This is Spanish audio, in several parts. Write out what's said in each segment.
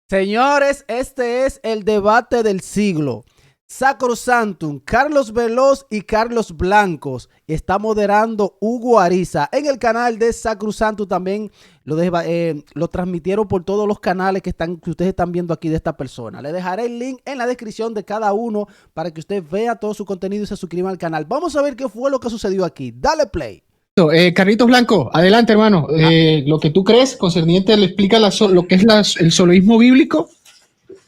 Señores, este es el debate del siglo. Sacrosantum, Carlos Veloz y Carlos Blancos. Está moderando Hugo Ariza. En el canal de Sacrosantum también lo transmitieron por todos los canales que ustedes están viendo aquí de esta persona. Le dejaré el link en la descripción de cada uno para que usted vea todo su contenido y se suscriba al canal. Vamos a ver qué fue lo que sucedió aquí. Dale play. Carlitos Blanco, adelante, hermano. Lo que tú crees concerniente, le explica lo que es el soloísmo bíblico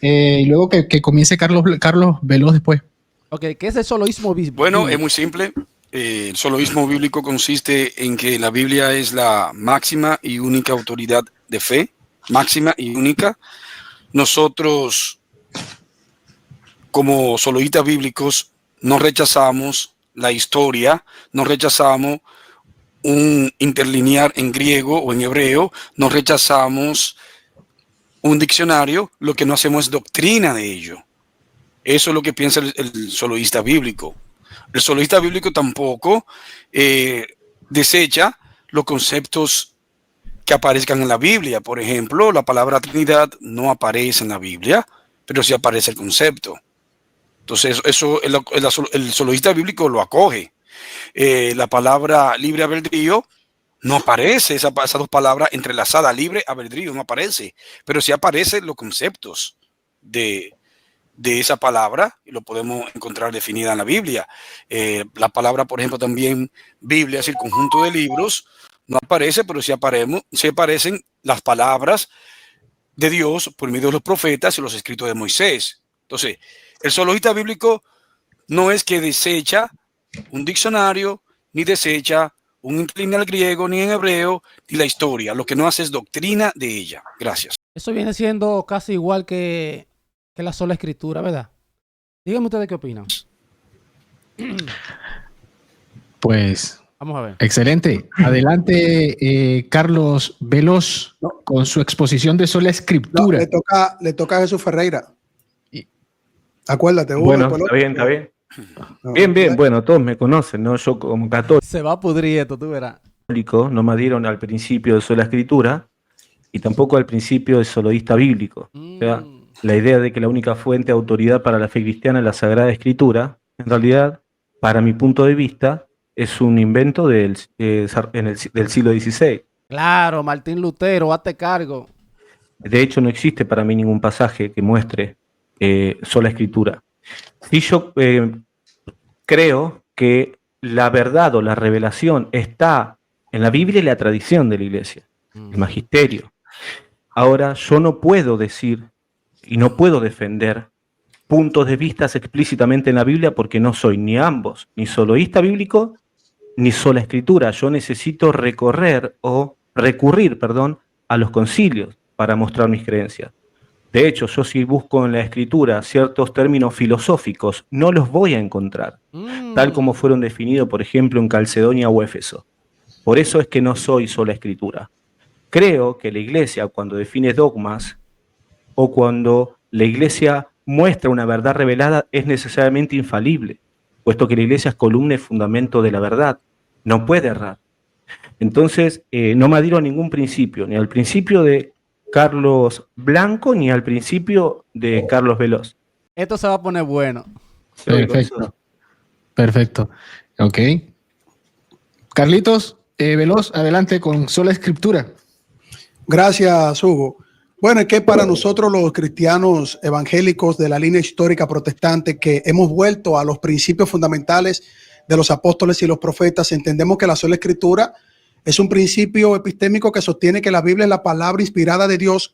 y luego que comience Carlos Veloz después. Ok, ¿qué es el soloísmo bíblico? Bueno, es muy simple. El soloísmo bíblico consiste en que la Biblia es la máxima y única autoridad de fe, máxima y única. Nosotros, como soloístas bíblicos, no rechazamos la historia, no rechazamos un interlinear en griego o en hebreo, no rechazamos un diccionario, lo que no hacemos es doctrina de ello. Eso es lo que piensa el soloísta bíblico. El soloísta bíblico tampoco desecha los conceptos que aparezcan en la Biblia. Por ejemplo, la palabra Trinidad no aparece en la Biblia, pero sí aparece el concepto. Entonces, eso el soloísta bíblico lo acoge. La palabra libre albedrío no aparece, esas dos palabras entrelazadas, libre albedrío no aparece, pero sí aparecen los conceptos de esa palabra y lo podemos encontrar definida en la Biblia. La palabra, por ejemplo, también Biblia es el conjunto de libros, no aparece, pero sí aparecen las palabras de Dios por medio de los profetas y los escritos de Moisés. Entonces, el soloísta bíblico no es que desecha un diccionario, ni desecha un interlineal griego, ni en hebreo, ni la historia. Lo que no hace es doctrina de ella. Gracias. Eso viene siendo casi igual que la sola escritura, ¿verdad? Díganme ustedes qué opinan. Pues, vamos a ver. Excelente. Adelante, Carlos Veloz, con su exposición de sola escritura. No, le toca a Jesús Ferreira. Acuérdate. Bueno, está bien. No, bien, bueno, todos me conocen, ¿no? Yo como católico. Se va a pudrir esto, tú verás. No me adhieron al principio de sola escritura y tampoco al principio de soloísta bíblico. O sea, la idea de que la única fuente de autoridad para la fe cristiana es la Sagrada Escritura, en realidad, para mi punto de vista, es un invento del siglo XVI. Claro, Martín Lutero, hazte cargo. De hecho, no existe para mí ningún pasaje que muestre sola escritura. Y yo creo que la verdad o la revelación está en la Biblia y la tradición de la Iglesia, el magisterio. Ahora, yo no puedo decir y no puedo defender puntos de vista explícitamente en la Biblia porque no soy ni ambos, ni soloísta bíblico, ni sola escritura. Yo necesito recurrir, a los concilios para mostrar mis creencias. De hecho, yo si busco en la escritura ciertos términos filosóficos, no los voy a encontrar, tal como fueron definidos, por ejemplo, en Calcedonia o Éfeso. Por eso es que no soy sola escritura. Creo que la Iglesia, cuando define dogmas, o cuando la Iglesia muestra una verdad revelada, es necesariamente infalible, puesto que la Iglesia es columna y fundamento de la verdad, no puede errar. Entonces, no me adhiero a ningún principio, ni al principio de Carlos Blanco, ni al principio de Carlos Veloz. Esto se va a poner bueno. Perfecto. Ok. Carlitos Veloz, adelante con sola escritura. Gracias, Hugo. Bueno, es que para nosotros los cristianos evangélicos de la línea histórica protestante que hemos vuelto a los principios fundamentales de los apóstoles y los profetas, entendemos que la sola escritura es un principio epistémico que sostiene que la Biblia es la palabra inspirada de Dios,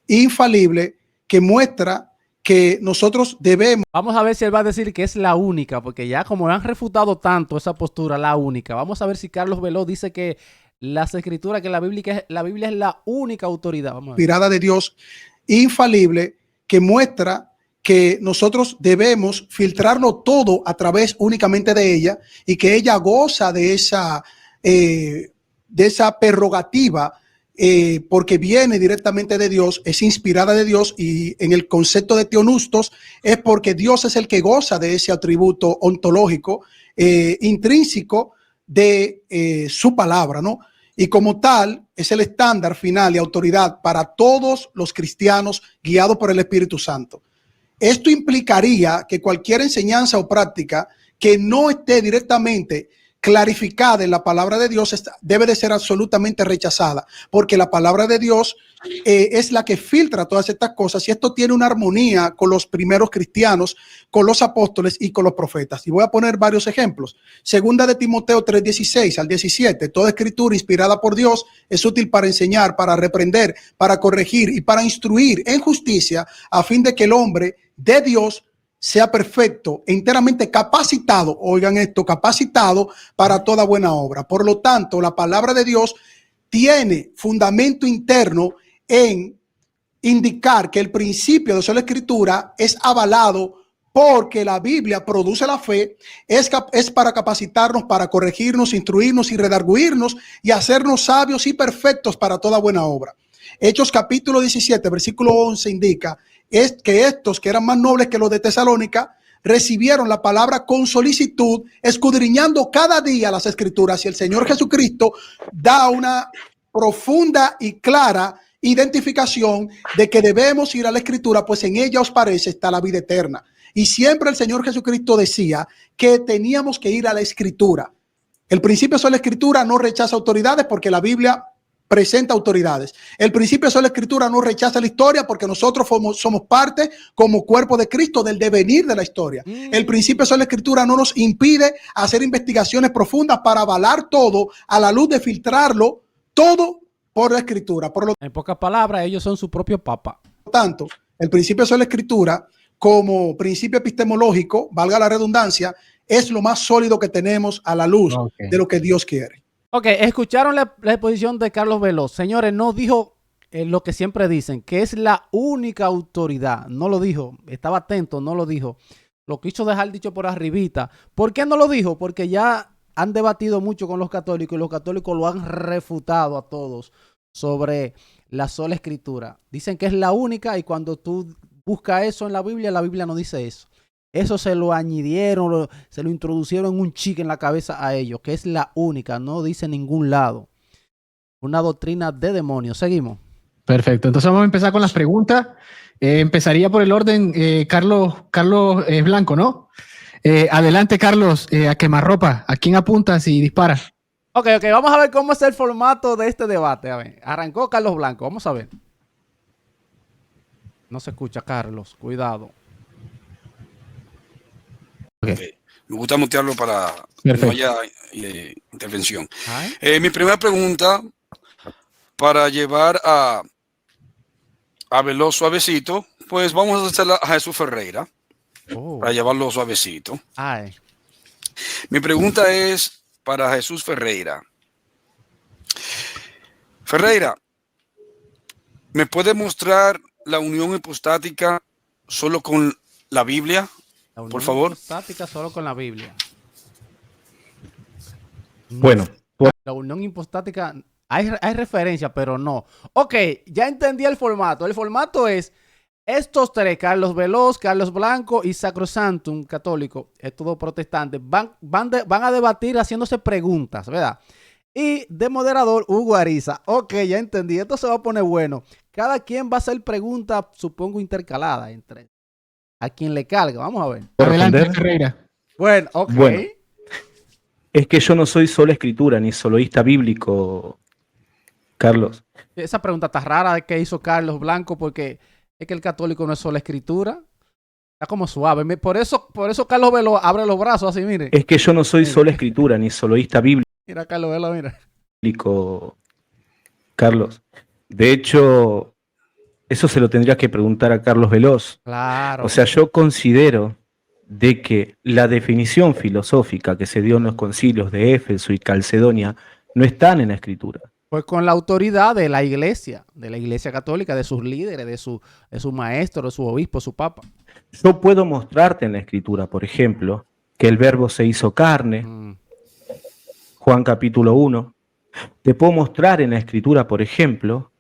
infalible, que muestra que nosotros debemos... Vamos a ver si él va a decir que es la única, porque ya como han refutado tanto esa postura, la única. Vamos a ver si Carlos Veloz dice que las escrituras, que la Biblia es la única autoridad. Vamos a ver. Inspirada de Dios, infalible, que muestra que nosotros debemos filtrarlo todo a través únicamente de ella y que ella goza de esa prerrogativa porque viene directamente de Dios, es inspirada de Dios, y en el concepto de teonustos es porque Dios es el que goza de ese atributo ontológico intrínseco de su palabra, ¿no? y como tal es el estándar final y autoridad para todos los cristianos guiados por el Espíritu Santo. Esto implicaría que cualquier enseñanza o práctica que no esté directamente clarificada en la palabra de Dios debe de ser absolutamente rechazada, porque la palabra de Dios es la que filtra todas estas cosas, y esto tiene una armonía con los primeros cristianos, con los apóstoles y con los profetas. Y voy a poner varios ejemplos. Segunda de Timoteo 3:16 al 17, toda escritura inspirada por Dios es útil para enseñar, para reprender, para corregir y para instruir en justicia, a fin de que el hombre de Dios sea perfecto, enteramente capacitado, oigan esto, capacitado para toda buena obra. Por lo tanto, la palabra de Dios tiene fundamento interno en indicar que el principio de sola escritura es avalado porque la Biblia produce la fe, es para capacitarnos, para corregirnos, instruirnos y redarguirnos y hacernos sabios y perfectos para toda buena obra. Hechos capítulo 17, versículo 11 indica es que estos que eran más nobles que los de Tesalónica recibieron la palabra con solicitud, escudriñando cada día las escrituras, y el Señor Jesucristo da una profunda y clara identificación de que debemos ir a la escritura, pues en ella, os parece, está la vida eterna. Y siempre el Señor Jesucristo decía que teníamos que ir a la escritura. El principio de la escritura no rechaza autoridades, porque la Biblia presenta autoridades. El principio de la escritura no rechaza la historia, porque nosotros somos parte como cuerpo de Cristo del devenir de la historia. El principio de la escritura no nos impide hacer investigaciones profundas para avalar todo a la luz de filtrarlo todo por la escritura. En pocas palabras, ellos son su propio papa. Por lo tanto, el principio de la escritura como principio epistemológico, valga la redundancia, es lo más sólido que tenemos a la luz de lo que Dios quiere. Ok, escucharon la exposición de Carlos Veloz. Señores, no dijo lo que siempre dicen, que es la única autoridad. No lo dijo, estaba atento, no lo dijo. Lo quiso dejar dicho por arribita. ¿Por qué no lo dijo? Porque ya han debatido mucho con los católicos y los católicos lo han refutado a todos sobre la sola escritura. Dicen que es la única, y cuando tú buscas eso en la Biblia no dice eso. Eso se lo añadieron, se lo introducieron en un chip en la cabeza a ellos, que es la única, no dice en ningún lado. Una doctrina de demonios. Seguimos. Perfecto, entonces vamos a empezar con las preguntas. Empezaría por el orden, Carlos Blanco, ¿no? Adelante, Carlos, a quemarropa. ¿A quién apuntas y disparas? Ok, vamos a ver cómo es el formato de este debate. A ver, arrancó Carlos Blanco, vamos a ver. No se escucha, Carlos, cuidado. Okay. Me gusta mutearlo para que no haya intervención. Mi primera pregunta, para llevar a Veloz suavecito, pues vamos a hacerla a Jesús Ferreira, para llevarlo suavecito. Mi pregunta es para Jesús Ferreira. Ferreira, ¿me puede mostrar la unión hipostática solo con la Biblia? Por favor. Hipostática solo con la Biblia. Bueno. La unión hipostática, hay referencia, pero no. Ok, ya entendí el formato. El formato es estos tres, Carlos Veloz, Carlos Blanco y Sacrosantum, católico, es todo protestante, van a debatir haciéndose preguntas, ¿verdad? Y de moderador, Hugo Ariza. Ok, ya entendí. Esto se va a poner bueno. Cada quien va a hacer preguntas, supongo, intercaladas entre a quien le carga. Vamos a ver. Adelante, Ferreira. Bueno, ok. Bueno, es que yo no soy solo escritura ni soloísta bíblico, Carlos. Esa pregunta está rara de que hizo Carlos Blanco, porque es que el católico no es solo escritura. Está como suave. Por eso Carlos Veloz abre los brazos así, mire. Es que yo no soy solo escritura ni soloísta bíblico. Mira, Carlos Veloz, mira. Carlos. De hecho, eso se lo tendrías que preguntar a Carlos Veloz. Claro. O sea, yo considero de que la definición filosófica que se dio en los concilios de Éfeso y Calcedonia no están en la escritura. Pues con la autoridad de la iglesia católica, de sus líderes, de su maestro, de su obispo, su papa. Yo puedo mostrarte en la escritura, por ejemplo, que el verbo se hizo carne, Juan capítulo 1. Te puedo mostrar en la escritura, por ejemplo,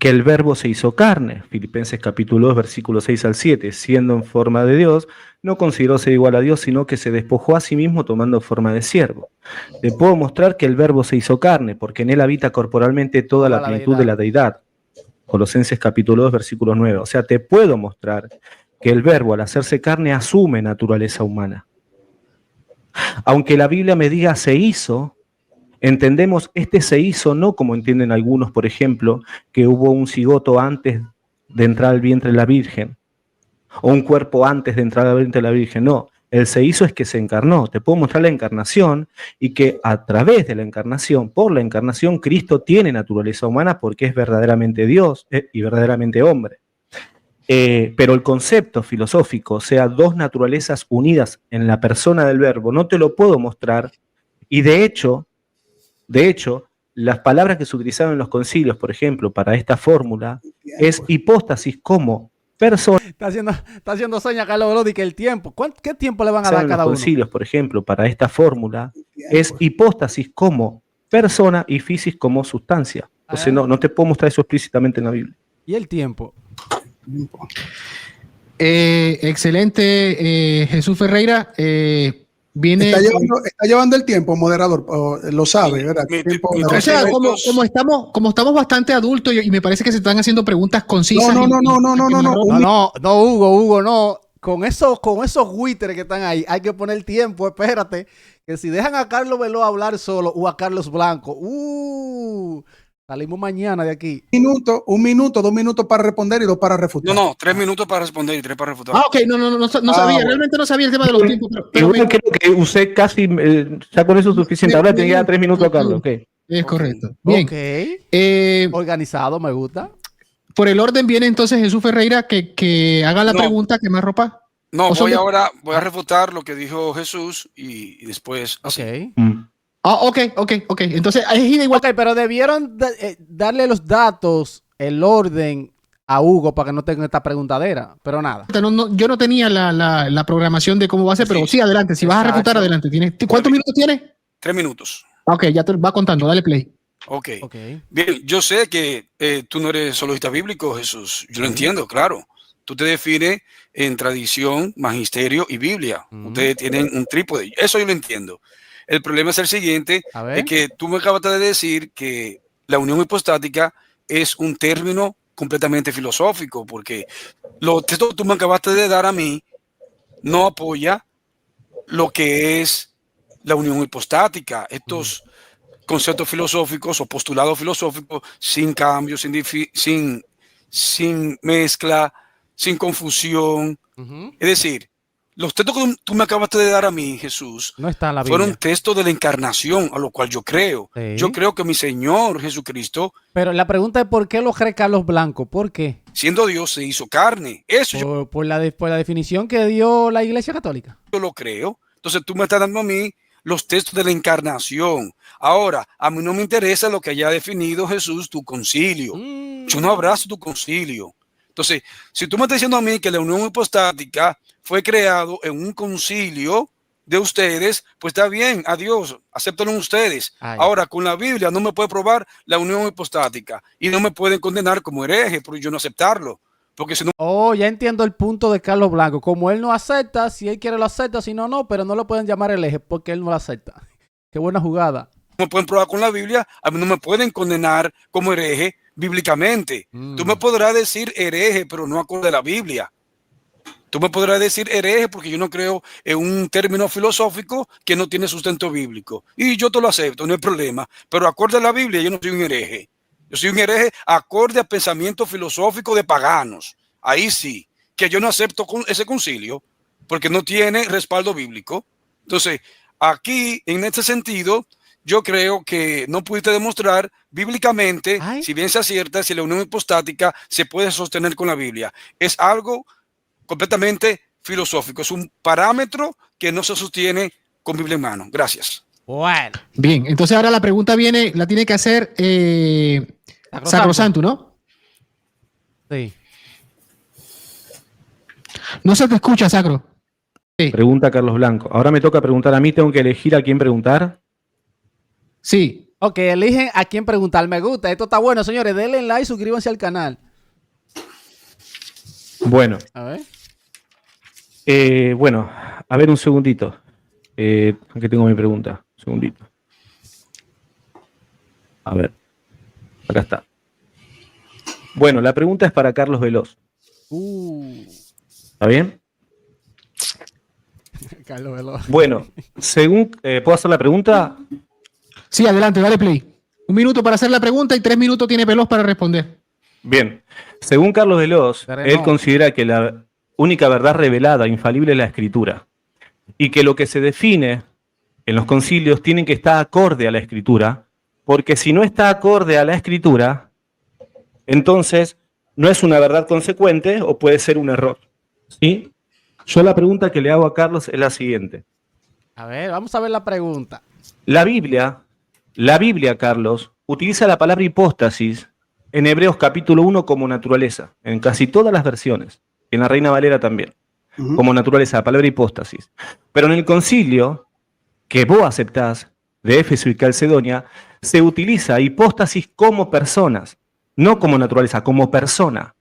que el verbo se hizo carne, Filipenses capítulo 2, versículos 6 al 7, siendo en forma de Dios, no consideró ser igual a Dios, sino que se despojó a sí mismo tomando forma de siervo. Te puedo mostrar que el verbo se hizo carne, porque en él habita corporalmente toda la plenitud de la deidad. Colosenses capítulo 2, versículo 9. O sea, te puedo mostrar que el verbo al hacerse carne asume naturaleza humana. Aunque la Biblia me diga se hizo, entendemos este se hizo no como entienden algunos, por ejemplo, que hubo un cigoto antes de entrar al vientre de la Virgen, o un cuerpo antes de entrar al vientre de la Virgen. No, el se hizo es que se encarnó. Te puedo mostrar la encarnación y que a través de la encarnación, por la encarnación, Cristo tiene naturaleza humana porque es verdaderamente Dios y verdaderamente hombre. Pero el concepto filosófico, o sea, dos naturalezas unidas en la persona del verbo, no te lo puedo mostrar. Y de hecho, las palabras que se utilizaron en los concilios, por ejemplo, para esta fórmula, es hipóstasis como persona. Está haciendo señas Carlos Veloz que el tiempo. ¿Qué tiempo le van a dar a cada los uno? concilios, por ejemplo, para esta fórmula, es hipóstasis como persona y physis como sustancia. Entonces no te puedo mostrar eso explícitamente en la Biblia. ¿Y el tiempo? Excelente, Jesús Ferreira. Viene. Está llevando el tiempo, moderador, lo sabe, ¿verdad? O sea, como estamos bastante adultos y me parece que se están haciendo preguntas concisas. No, Hugo, no. Con esos buitres que están ahí, hay que poner tiempo, espérate. Que si dejan a Carlos Veloz hablar solo o a Carlos Blanco, salimos mañana de aquí. Un minuto, 2 minutos para responder y 2 para refutar. No, 3 minutos para responder y 3 para refutar. Ok, no sabía, realmente no sabía el tema de los tiempos. Pero creo que usé casi, ya con eso es suficiente. Ahora tenía 3 minutos, Carlos. Okay. Es correcto. Bien. Organizado, me gusta. Por el orden viene entonces Jesús Ferreira que haga la pregunta que más ropa. No, voy a refutar lo que dijo Jesús y después. Ok. Ok. Entonces, es igual. Ok, pero debieron darle los datos, el orden a Hugo para que no tenga esta preguntadera, pero nada. Yo no tenía la programación de cómo va a ser, pero sí, adelante. Si vas a refutar, adelante. ¿Cuántos minutos tienes? 3 minutos. Ok, ya te va contando, dale play. Ok. Bien, yo sé que tú no eres solista bíblico, Jesús. Yo lo entiendo, claro. Tú te defines en tradición, magisterio y Biblia. Ustedes tienen un trípode. Eso yo lo entiendo. El problema es el siguiente, es que tú me acabas de decir que la unión hipostática es un término completamente filosófico, porque los textos que tú me acabaste de dar a mí no apoya lo que es la unión hipostática. Estos conceptos filosóficos o postulados filosóficos sin cambio, sin mezcla, sin confusión. Es decir, los textos que tú me acabaste de dar a mí, Jesús, no está en la Biblia. Fueron textos de la encarnación, a lo cual yo creo. Sí. Yo creo que mi Señor Jesucristo. Pero la pregunta es ¿por qué lo cree Carlos Blanco? ¿Por qué? Siendo Dios se hizo carne. Eso por la definición que dio la Iglesia Católica. Yo lo creo. Entonces tú me estás dando a mí los textos de la encarnación. Ahora, a mí no me interesa lo que haya definido Jesús, tu concilio. Yo no abrazo tu concilio. Entonces, si tú me estás diciendo a mí que la unión hipostática fue creado en un concilio de ustedes, pues está bien, adiós, acéptalo ustedes. Ahora, con la Biblia no me puede probar la unión hipostática y no me pueden condenar como hereje por yo no aceptarlo. Porque si no... ya entiendo el punto de Carlos Blanco. Como él no acepta, si él quiere lo acepta, si no, no, pero no lo pueden llamar hereje porque él no lo acepta. Qué buena jugada. No me pueden probar con la Biblia, a mí no me pueden condenar como hereje bíblicamente. Tú me podrás decir hereje, pero no acorde a la Biblia. Tú me podrás decir hereje porque yo no creo en un término filosófico que no tiene sustento bíblico. Y yo te lo acepto, no hay problema. Pero acorde a la Biblia, yo no soy un hereje. Yo soy un hereje acorde a pensamiento filosófico de paganos. Ahí sí, que yo no acepto ese concilio porque no tiene respaldo bíblico. Entonces, aquí, en este sentido, yo creo que no pudiste demostrar bíblicamente, si bien se acierta, si la unión hipostática se puede sostener con la Biblia. Es algo completamente filosófico. Es un parámetro que no se sostiene con Biblia en mano. Gracias. Bueno. Bien, entonces ahora la pregunta la tiene que hacer Sacrosanto, ¿no? Sí. No se te escucha, Sacro. Sí. Pregunta Carlos Blanco. Ahora me toca preguntar a mí, ¿tengo que elegir a quién preguntar? Sí. Ok, eligen a quién preguntar. Me gusta, esto está bueno, señores. Denle like y suscríbanse al canal. Bueno, A ver. bueno, a ver un segundito. Aquí tengo mi pregunta. Un segundito. A ver, acá está. Bueno, la pregunta es para Carlos Veloz. ¿Está bien? Carlos Veloz. Bueno, según... ¿puedo hacer la pregunta? Sí, adelante, dale play. 1 minuto para hacer la pregunta y 3 minutos tiene Veloz para responder. Bien. Según Carlos Veloz, Pero él no. considera que la única verdad revelada, infalible, es la Escritura. Y que lo que se define en los concilios tiene que estar acorde a la Escritura, porque si no está acorde a la Escritura, entonces no es una verdad consecuente o puede ser un error. ¿Sí? Yo la pregunta que le hago a Carlos es la siguiente. A ver, vamos a ver la pregunta. La Biblia, Carlos, utiliza la palabra hipóstasis en Hebreos capítulo 1 como naturaleza, en casi todas las versiones, en la Reina Valera también, como naturaleza, la palabra hipóstasis. Pero en el concilio que vos aceptás, de Éfeso y Calcedonia, se utiliza hipóstasis como personas, no como naturaleza, como persona.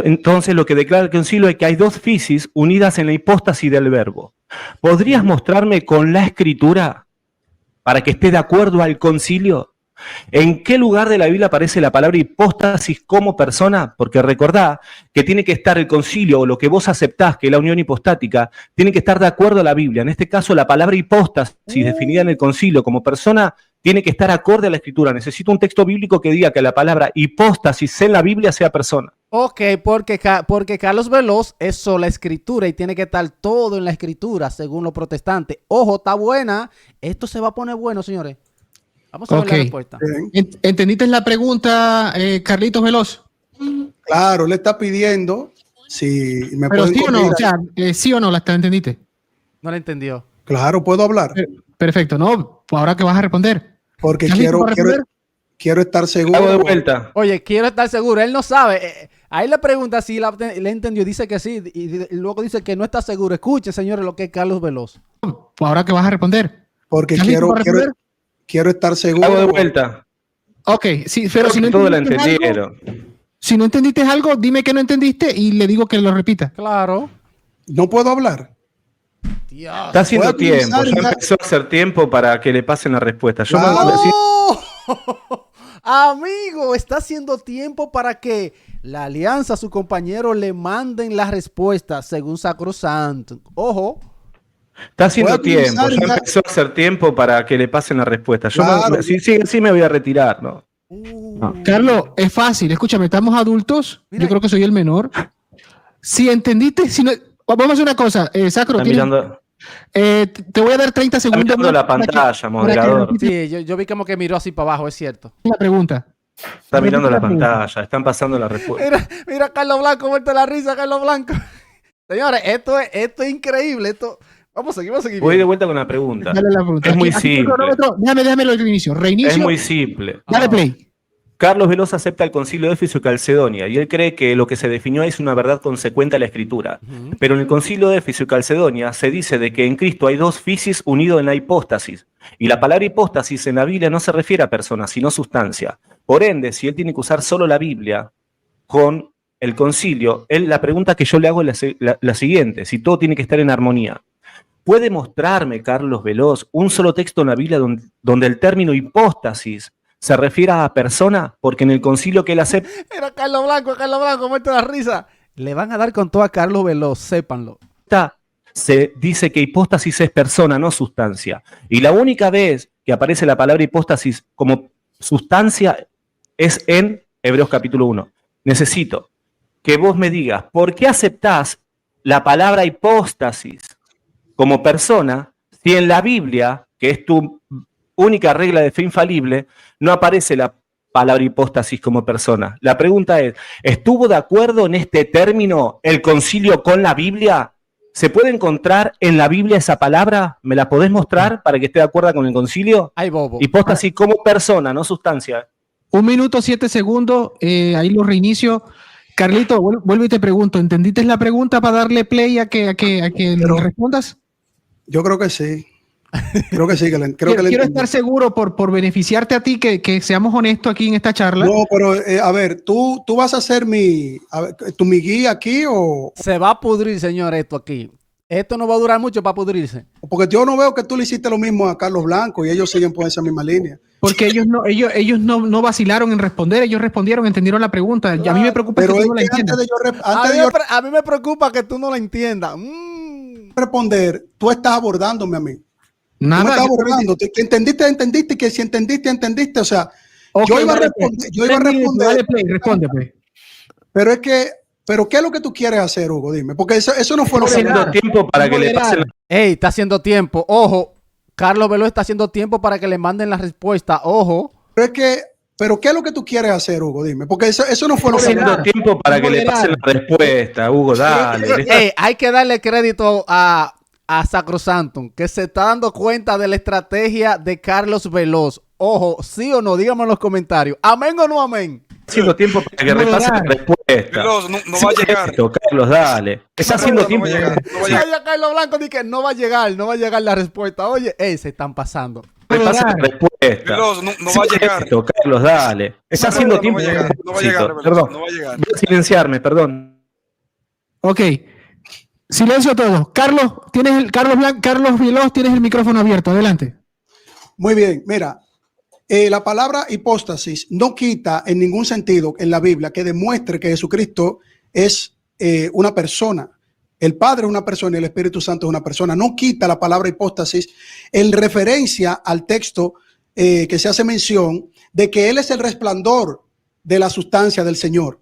Entonces lo que declara el concilio es que hay dos fisis unidas en la hipóstasis del verbo. ¿Podrías mostrarme con la escritura, para que esté de acuerdo al concilio, en qué lugar de la Biblia aparece la palabra hipóstasis como persona? Porque recordá que tiene que estar el concilio, o lo que vos aceptás, que es la unión hipostática, tiene que estar de acuerdo a la Biblia. En este caso, la palabra hipóstasis, definida en el concilio como persona, tiene que estar acorde a la escritura. Necesito un texto bíblico que diga que la palabra hipóstasis en la Biblia sea persona. Ok, porque Carlos Veloz es sola escritura y tiene que estar todo en la escritura, según los protestantes. Ojo, está buena. Esto se va a poner bueno, señores. Vamos a ver la respuesta. ¿Entendiste la pregunta, Carlitos Veloz? Claro, le está pidiendo si me Pero pueden sí o no, corregir. o sea, sí o no, la entendiste. No la entendió. Claro, puedo hablar. Perfecto, no, ahora que vas a responder. Porque ¿Estás listo para responder? quiero estar seguro. Hago de vuelta. Oye, quiero estar seguro. Él no sabe. Ahí le pregunta si le entendió. Dice que sí. Y luego dice que no está seguro. Escuchen, señores, lo que es Carlos Veloz. Ahora que vas a responder. Porque ¿Estás listo para responder? quiero estar seguro. Hago de vuelta. Ok, sí, pero si no Todo la entendiste entendieron. si no entendiste algo, dime que no entendiste y le digo que lo repita. Claro. No puedo hablar. Dios. Está haciendo Voy a tiempo. utilizar Ya ya- empezó a hacer tiempo para que le pasen la respuesta. Yo Claro. me- sí, ¡Oh! Amigo, está haciendo tiempo para que la alianza, su compañero, le manden la respuesta según Sacrosanto. Ojo. está haciendo Voy a utilizar tiempo. Ya ya- empezó a hacer tiempo para que le pasen la respuesta. Yo Claro. sí me voy a retirar, ¿no? Carlos, es fácil, escúchame, estamos adultos, Mira. yo creo que soy el menor. Si entendiste, si no, vamos a hacer una cosa, Sacro, Está tienes- mirando, te voy a dar 30 está segundos mirando la para que- pantalla, para que moderador. repitas Sí, yo vi como que miró así para abajo, es cierto. la pregunta. Está mirando la Repite pregunta. pantalla. Están pasando la respuesta. Mira Carlos Blanco, muerto la risa, Carlos Blanco. Señores, esto es increíble. Vamos a seguir. Voy de viendo. vuelta con la pregunta. Dale la pregunta. Es muy Aquí el simple. cronómetro, déjame lo reinicio. Es Reinicio, muy simple. dale play. Carlos Veloz acepta el concilio de Éfeso y Calcedonia y él cree que lo que se definió ahí es una verdad consecuente a la escritura. Pero en el concilio de Éfeso y Calcedonia se dice de que en Cristo hay dos fisis unidos en la hipóstasis. Y la palabra hipóstasis en la Biblia no se refiere a personas, sino sustancia. Por ende, si él tiene que usar solo la Biblia con el concilio, la pregunta que yo le hago es la siguiente, si todo tiene que estar en armonía. ¿Puede mostrarme, Carlos Veloz, un solo texto en la Biblia donde el término hipóstasis se refiere a persona? Porque en el concilio que él acepta Mira Carlos Blanco, muerto la risa. Le van a dar con todo a Carlos Veloz, sépanlo. se dice que hipóstasis es persona, no sustancia. Y la única vez que aparece la palabra hipóstasis como sustancia es en Hebreos capítulo 1. Necesito que vos me digas, ¿por qué aceptás la palabra hipóstasis como persona si en la Biblia, que es tu única regla de fe infalible, no aparece la palabra hipóstasis como persona? La pregunta es, ¿estuvo de acuerdo en este término el concilio con la Biblia? ¿Se puede encontrar en la Biblia esa palabra? ¿Me la podés mostrar para que esté de acuerdo con el concilio? Ay, bobo. Hipóstasis como persona, no sustancia. 1 minuto 7 segundos, ahí lo reinicio. Carlito, vuelvo y te pregunto, ¿entendiste la pregunta para darle play a que Pero- respondas? Yo creo que sí. Creo que sí, creo que le Quiero entendí. estar seguro por beneficiarte a ti que seamos honestos aquí en esta charla. No, pero a ver, ¿tú vas a ser mi guía aquí o...? Se va a pudrir, señor, esto aquí. Esto no va a durar mucho para pudrirse. Porque yo no veo que tú le hiciste lo mismo a Carlos Blanco y ellos siguen por esa misma línea. Porque ellos no vacilaron en responder, ellos respondieron, entendieron la pregunta. Y a mí me preocupa Pero que es tú no la que entiendas. A mí me preocupa que tú no la entiendas. responder, tú estás abordándome a mí. Nada. Tú me estás abordando. Que entendiste, que si entendiste. O sea, yo iba a responder. Dale play, responde, pues. Pero ¿qué es lo que tú quieres hacer, Hugo? Dime, porque eso no fue lo que... Haciendo tiempo para que le pasen. Ey, está haciendo tiempo. Ojo, Carlos Veloz está haciendo tiempo para que le manden la respuesta. Ojo. Pero ¿qué es lo que tú quieres hacer, Hugo? Dime, porque eso no fue lo que... Haciendo tiempo para que le pasen la respuesta, Hugo, dale. Ey, hay que darle crédito a Sacrosantum, que se está dando cuenta de la estrategia de Carlos Veloz. Ojo, sí o no, díganme en los comentarios. ¿Amén o no amén? Haciendo tiempo para que repase la respuesta. Veloz, no va a llegar. Carlos, dale. Está haciendo tiempo. No va a llegar. Oye, Carlos Blanco dice que no va a llegar la respuesta. Oye, se están pasando. Repase la respuesta. Veloz, no va a llegar. Carlos, dale. Está haciendo tiempo. No va a llegar, Perdón. no va a llegar. Voy a silenciarme, perdón. Ok. Silencio todos. Carlos Veloz, tienes el micrófono abierto. Adelante. Muy bien, mira. La palabra hipóstasis no quita en ningún sentido en la Biblia que demuestre que Jesucristo es una persona. El Padre es una persona y el Espíritu Santo es una persona. No quita la palabra hipóstasis en referencia al texto que se hace mención de que Él es el resplandor de la sustancia del Señor.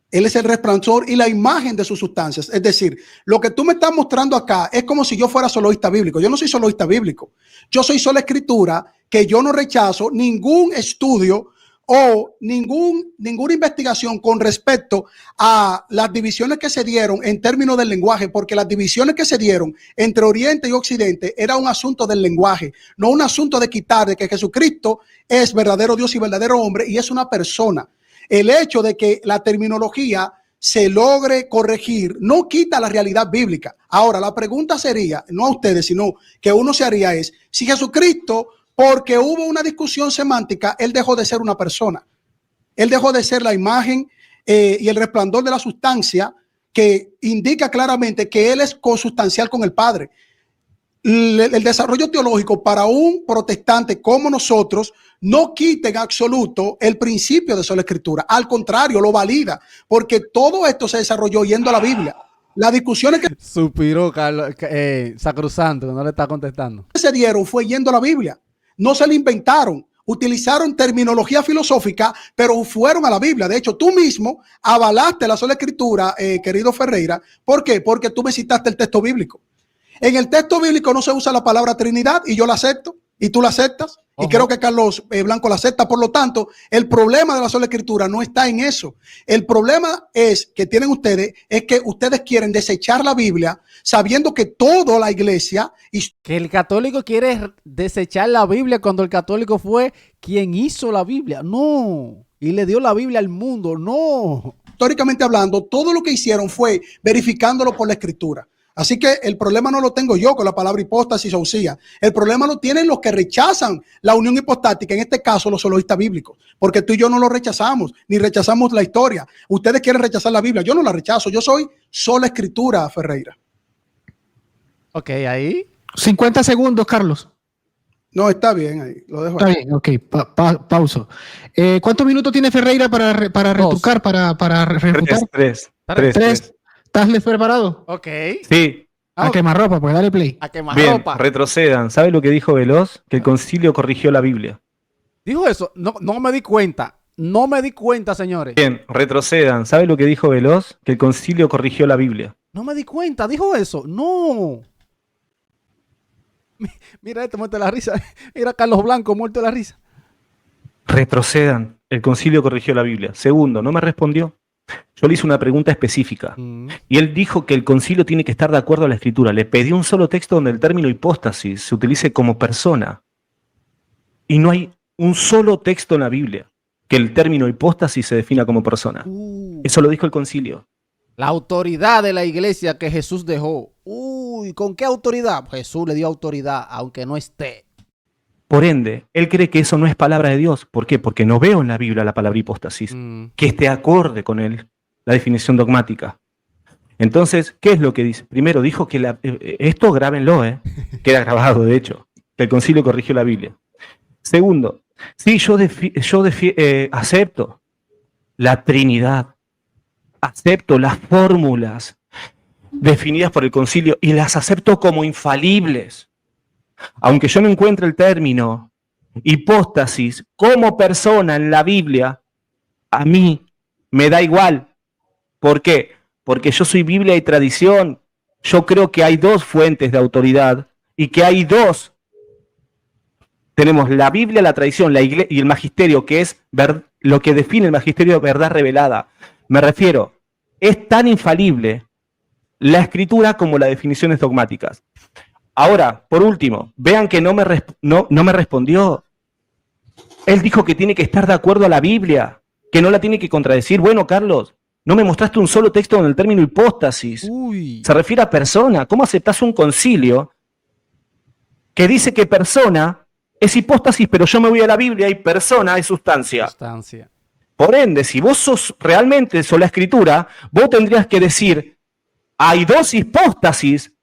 Él es el resplandor y la imagen de sus sustancias. Es decir, lo que tú me estás mostrando acá es como si yo fuera soloísta bíblico. Yo no soy soloísta bíblico. Yo soy sola escritura, que yo no rechazo ningún estudio o ninguna investigación con respecto a las divisiones que se dieron en términos del lenguaje, porque las divisiones que se dieron entre Oriente y Occidente era un asunto del lenguaje, no un asunto de quitar de que Jesucristo es verdadero Dios y verdadero hombre y es una persona. El hecho de que la terminología se logre corregir no quita la realidad bíblica. Ahora, la pregunta sería, no a ustedes, sino que uno se haría es, si Jesucristo, porque hubo una discusión semántica, él dejó de ser una persona. Él dejó de ser la imagen y el resplandor de la sustancia que indica claramente que él es consustancial con el Padre. El desarrollo teológico para un protestante como nosotros no quita en absoluto el principio de sola escritura. Al contrario, lo valida, porque todo esto se desarrolló yendo a la Biblia. Las discusiones que Suspiró Carlos, Sacrosanto, que no le está contestando. se dieron fue yendo a la Biblia. No se le inventaron. Utilizaron terminología filosófica, pero fueron a la Biblia. De hecho, tú mismo avalaste la sola escritura, querido Ferreira. ¿Por qué? Porque tú me citaste el texto bíblico. En el texto bíblico no se usa la palabra Trinidad y yo la acepto y tú la aceptas. Y creo que Carlos Blanco la acepta. Por lo tanto, el problema de la sola escritura no está en eso. El problema que tienen ustedes es que ustedes quieren desechar la Biblia sabiendo que toda la iglesia... Que el católico quiere desechar la Biblia cuando el católico fue quien hizo la Biblia. No. Y le dio la Biblia al mundo. No. Históricamente hablando, todo lo que hicieron fue verificándolo por la escritura. Así que el problema no lo tengo yo con la palabra hipóstasis o usía. El problema lo tienen los que rechazan la unión hipostática, en este caso los soloístas bíblicos, porque tú y yo no lo rechazamos, ni rechazamos la historia. Ustedes quieren rechazar la Biblia, yo no la rechazo, yo soy sola escritura, Ferreira. Ok, ahí. 50 segundos, Carlos. No, está bien ahí, lo dejo Está ahí. bien, ok, pauso. ¿Cuántos minutos tiene Ferreira para retocar, para refutar? Tres. ¿Estás preparado? Ok. Sí. A quemarropa, pues dale play. A quemar Bien, ropa. retrocedan. ¿Sabe lo que dijo Veloz? Que el concilio corrigió la Biblia. Dijo eso. No me di cuenta. No me di cuenta, señores. Bien, retrocedan. ¿Sabe lo que dijo Veloz? Que el concilio corrigió la Biblia. No me di cuenta. Dijo eso. No. Mira esto, muerto de la risa. Mira a Carlos Blanco, muerto de la risa. Retrocedan. El concilio corrigió la Biblia. Segundo, no me respondió. Yo le hice una pregunta específica y él dijo que el concilio tiene que estar de acuerdo a la escritura. Le pedí un solo texto donde el término hipóstasis se utilice como persona y no hay un solo texto en la Biblia que el término hipóstasis se defina como persona. Eso lo dijo el concilio. La autoridad de la iglesia que Jesús dejó. Uy, ¿con qué autoridad? Jesús le dio autoridad, aunque no esté. Por ende, él cree que eso no es palabra de Dios. ¿Por qué? Porque no veo en la Biblia la palabra hipóstasis que esté acorde con él, la definición dogmática. Entonces, ¿qué es lo que dice? Primero, dijo que esto grábenlo, queda grabado, de hecho, que el concilio corrigió la Biblia. Segundo, sí, yo acepto la Trinidad, acepto las fórmulas definidas por el concilio y las acepto como infalibles. Aunque yo no encuentre el término hipóstasis como persona en la Biblia, a mí me da igual. ¿Por qué? Porque yo soy Biblia y tradición. Yo creo que hay dos fuentes de autoridad y que hay dos. Tenemos la Biblia, la tradición, la iglesia y el magisterio, que es lo que define el magisterio de verdad revelada. Me refiero, es tan infalible la escritura como las definiciones dogmáticas. Ahora, por último, vean que no me respondió. Él dijo que tiene que estar de acuerdo a la Biblia, que no la tiene que contradecir. Bueno, Carlos, no me mostraste un solo texto con el término hipóstasis. Uy. Se refiere a persona. ¿Cómo aceptás un concilio que dice que persona es hipóstasis, pero yo me voy a la Biblia y persona es sustancia? Por ende, si vos sos realmente sola escritura, vos tendrías que decir, hay dos hipóstasis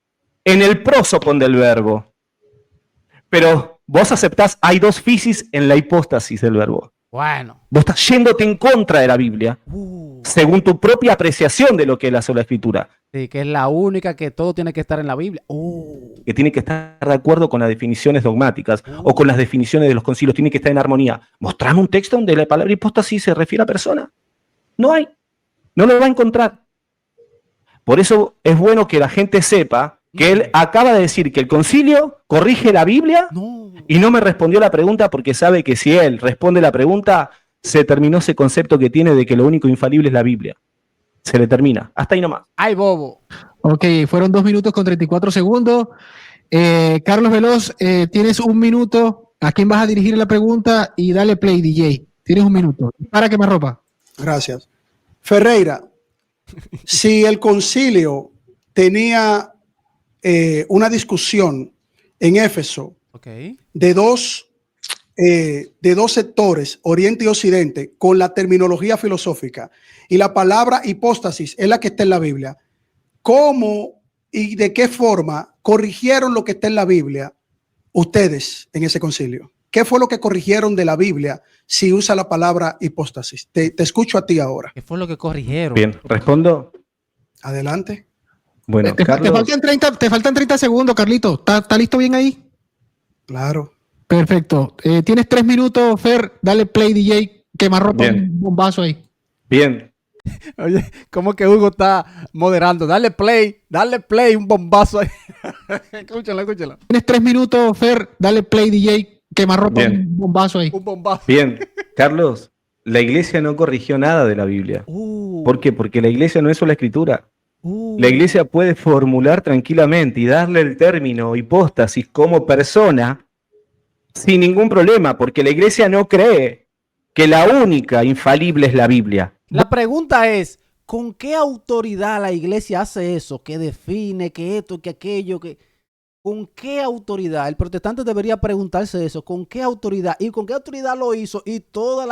en el prosopon del verbo. Pero vos aceptás, hay dos fisis en la hipóstasis del verbo. Bueno. Vos estás yéndote en contra de la Biblia, según tu propia apreciación de lo que es la sola escritura. Sí, que es la única que todo tiene que estar en la Biblia. Que tiene que estar de acuerdo con las definiciones dogmáticas o con las definiciones de los concilios, tiene que estar en armonía. Mostrame un texto donde la palabra hipóstasis se refiere a persona. No hay. No lo va a encontrar. Por eso es bueno que la gente sepa que él acaba de decir que el concilio corrige la Biblia y no me respondió la pregunta porque sabe que si él responde la pregunta, se terminó ese concepto que tiene de que lo único infalible es la Biblia. Se le termina. Hasta ahí nomás. ¡Ay, bobo! Ok, fueron 2 minutos con 34 segundos. Carlos Veloz, tienes 1 minuto. ¿A quién vas a dirigir la pregunta? Y dale play, DJ. Tienes 1 minuto. Para quemarropa. Gracias. Ferreira, si el concilio tenía una discusión en Éfeso de dos sectores, Oriente y Occidente, con la terminología filosófica, y la palabra hipóstasis es la que está en la Biblia, ¿cómo y de qué forma corrigieron lo que está en la Biblia ustedes en ese concilio? ¿Qué fue lo que corrigieron de la Biblia si usa la palabra hipóstasis? Te escucho a ti ahora. ¿Qué fue lo que corrigieron? Bien, respondo. Adelante. Bueno, te faltan 30 segundos, Carlito. ¿Está listo bien ahí? Claro. Perfecto. Tienes 3 minutos, Fer. Dale play, DJ. Quemarropa, un bombazo ahí. Bien. Oye, ¿cómo que Hugo está moderando? Dale play, un bombazo ahí. Escúchalo. Tienes 3 minutos, Fer. Dale play, DJ. Quemarropa, un bombazo ahí. Un bombazo. Bien, Carlos, la iglesia no corrigió nada de la Biblia. ¿Por qué? Porque la iglesia no es solo escritura. La iglesia puede formular tranquilamente y darle el término hipóstasis como persona sin ningún problema, porque la iglesia no cree que la única infalible es la Biblia. La pregunta es, ¿con qué autoridad la iglesia hace eso? Que define, que esto, que aquello, que... ¿Con qué autoridad? El protestante debería preguntarse eso. ¿Con qué autoridad? ¿Y con qué autoridad lo hizo? Y todo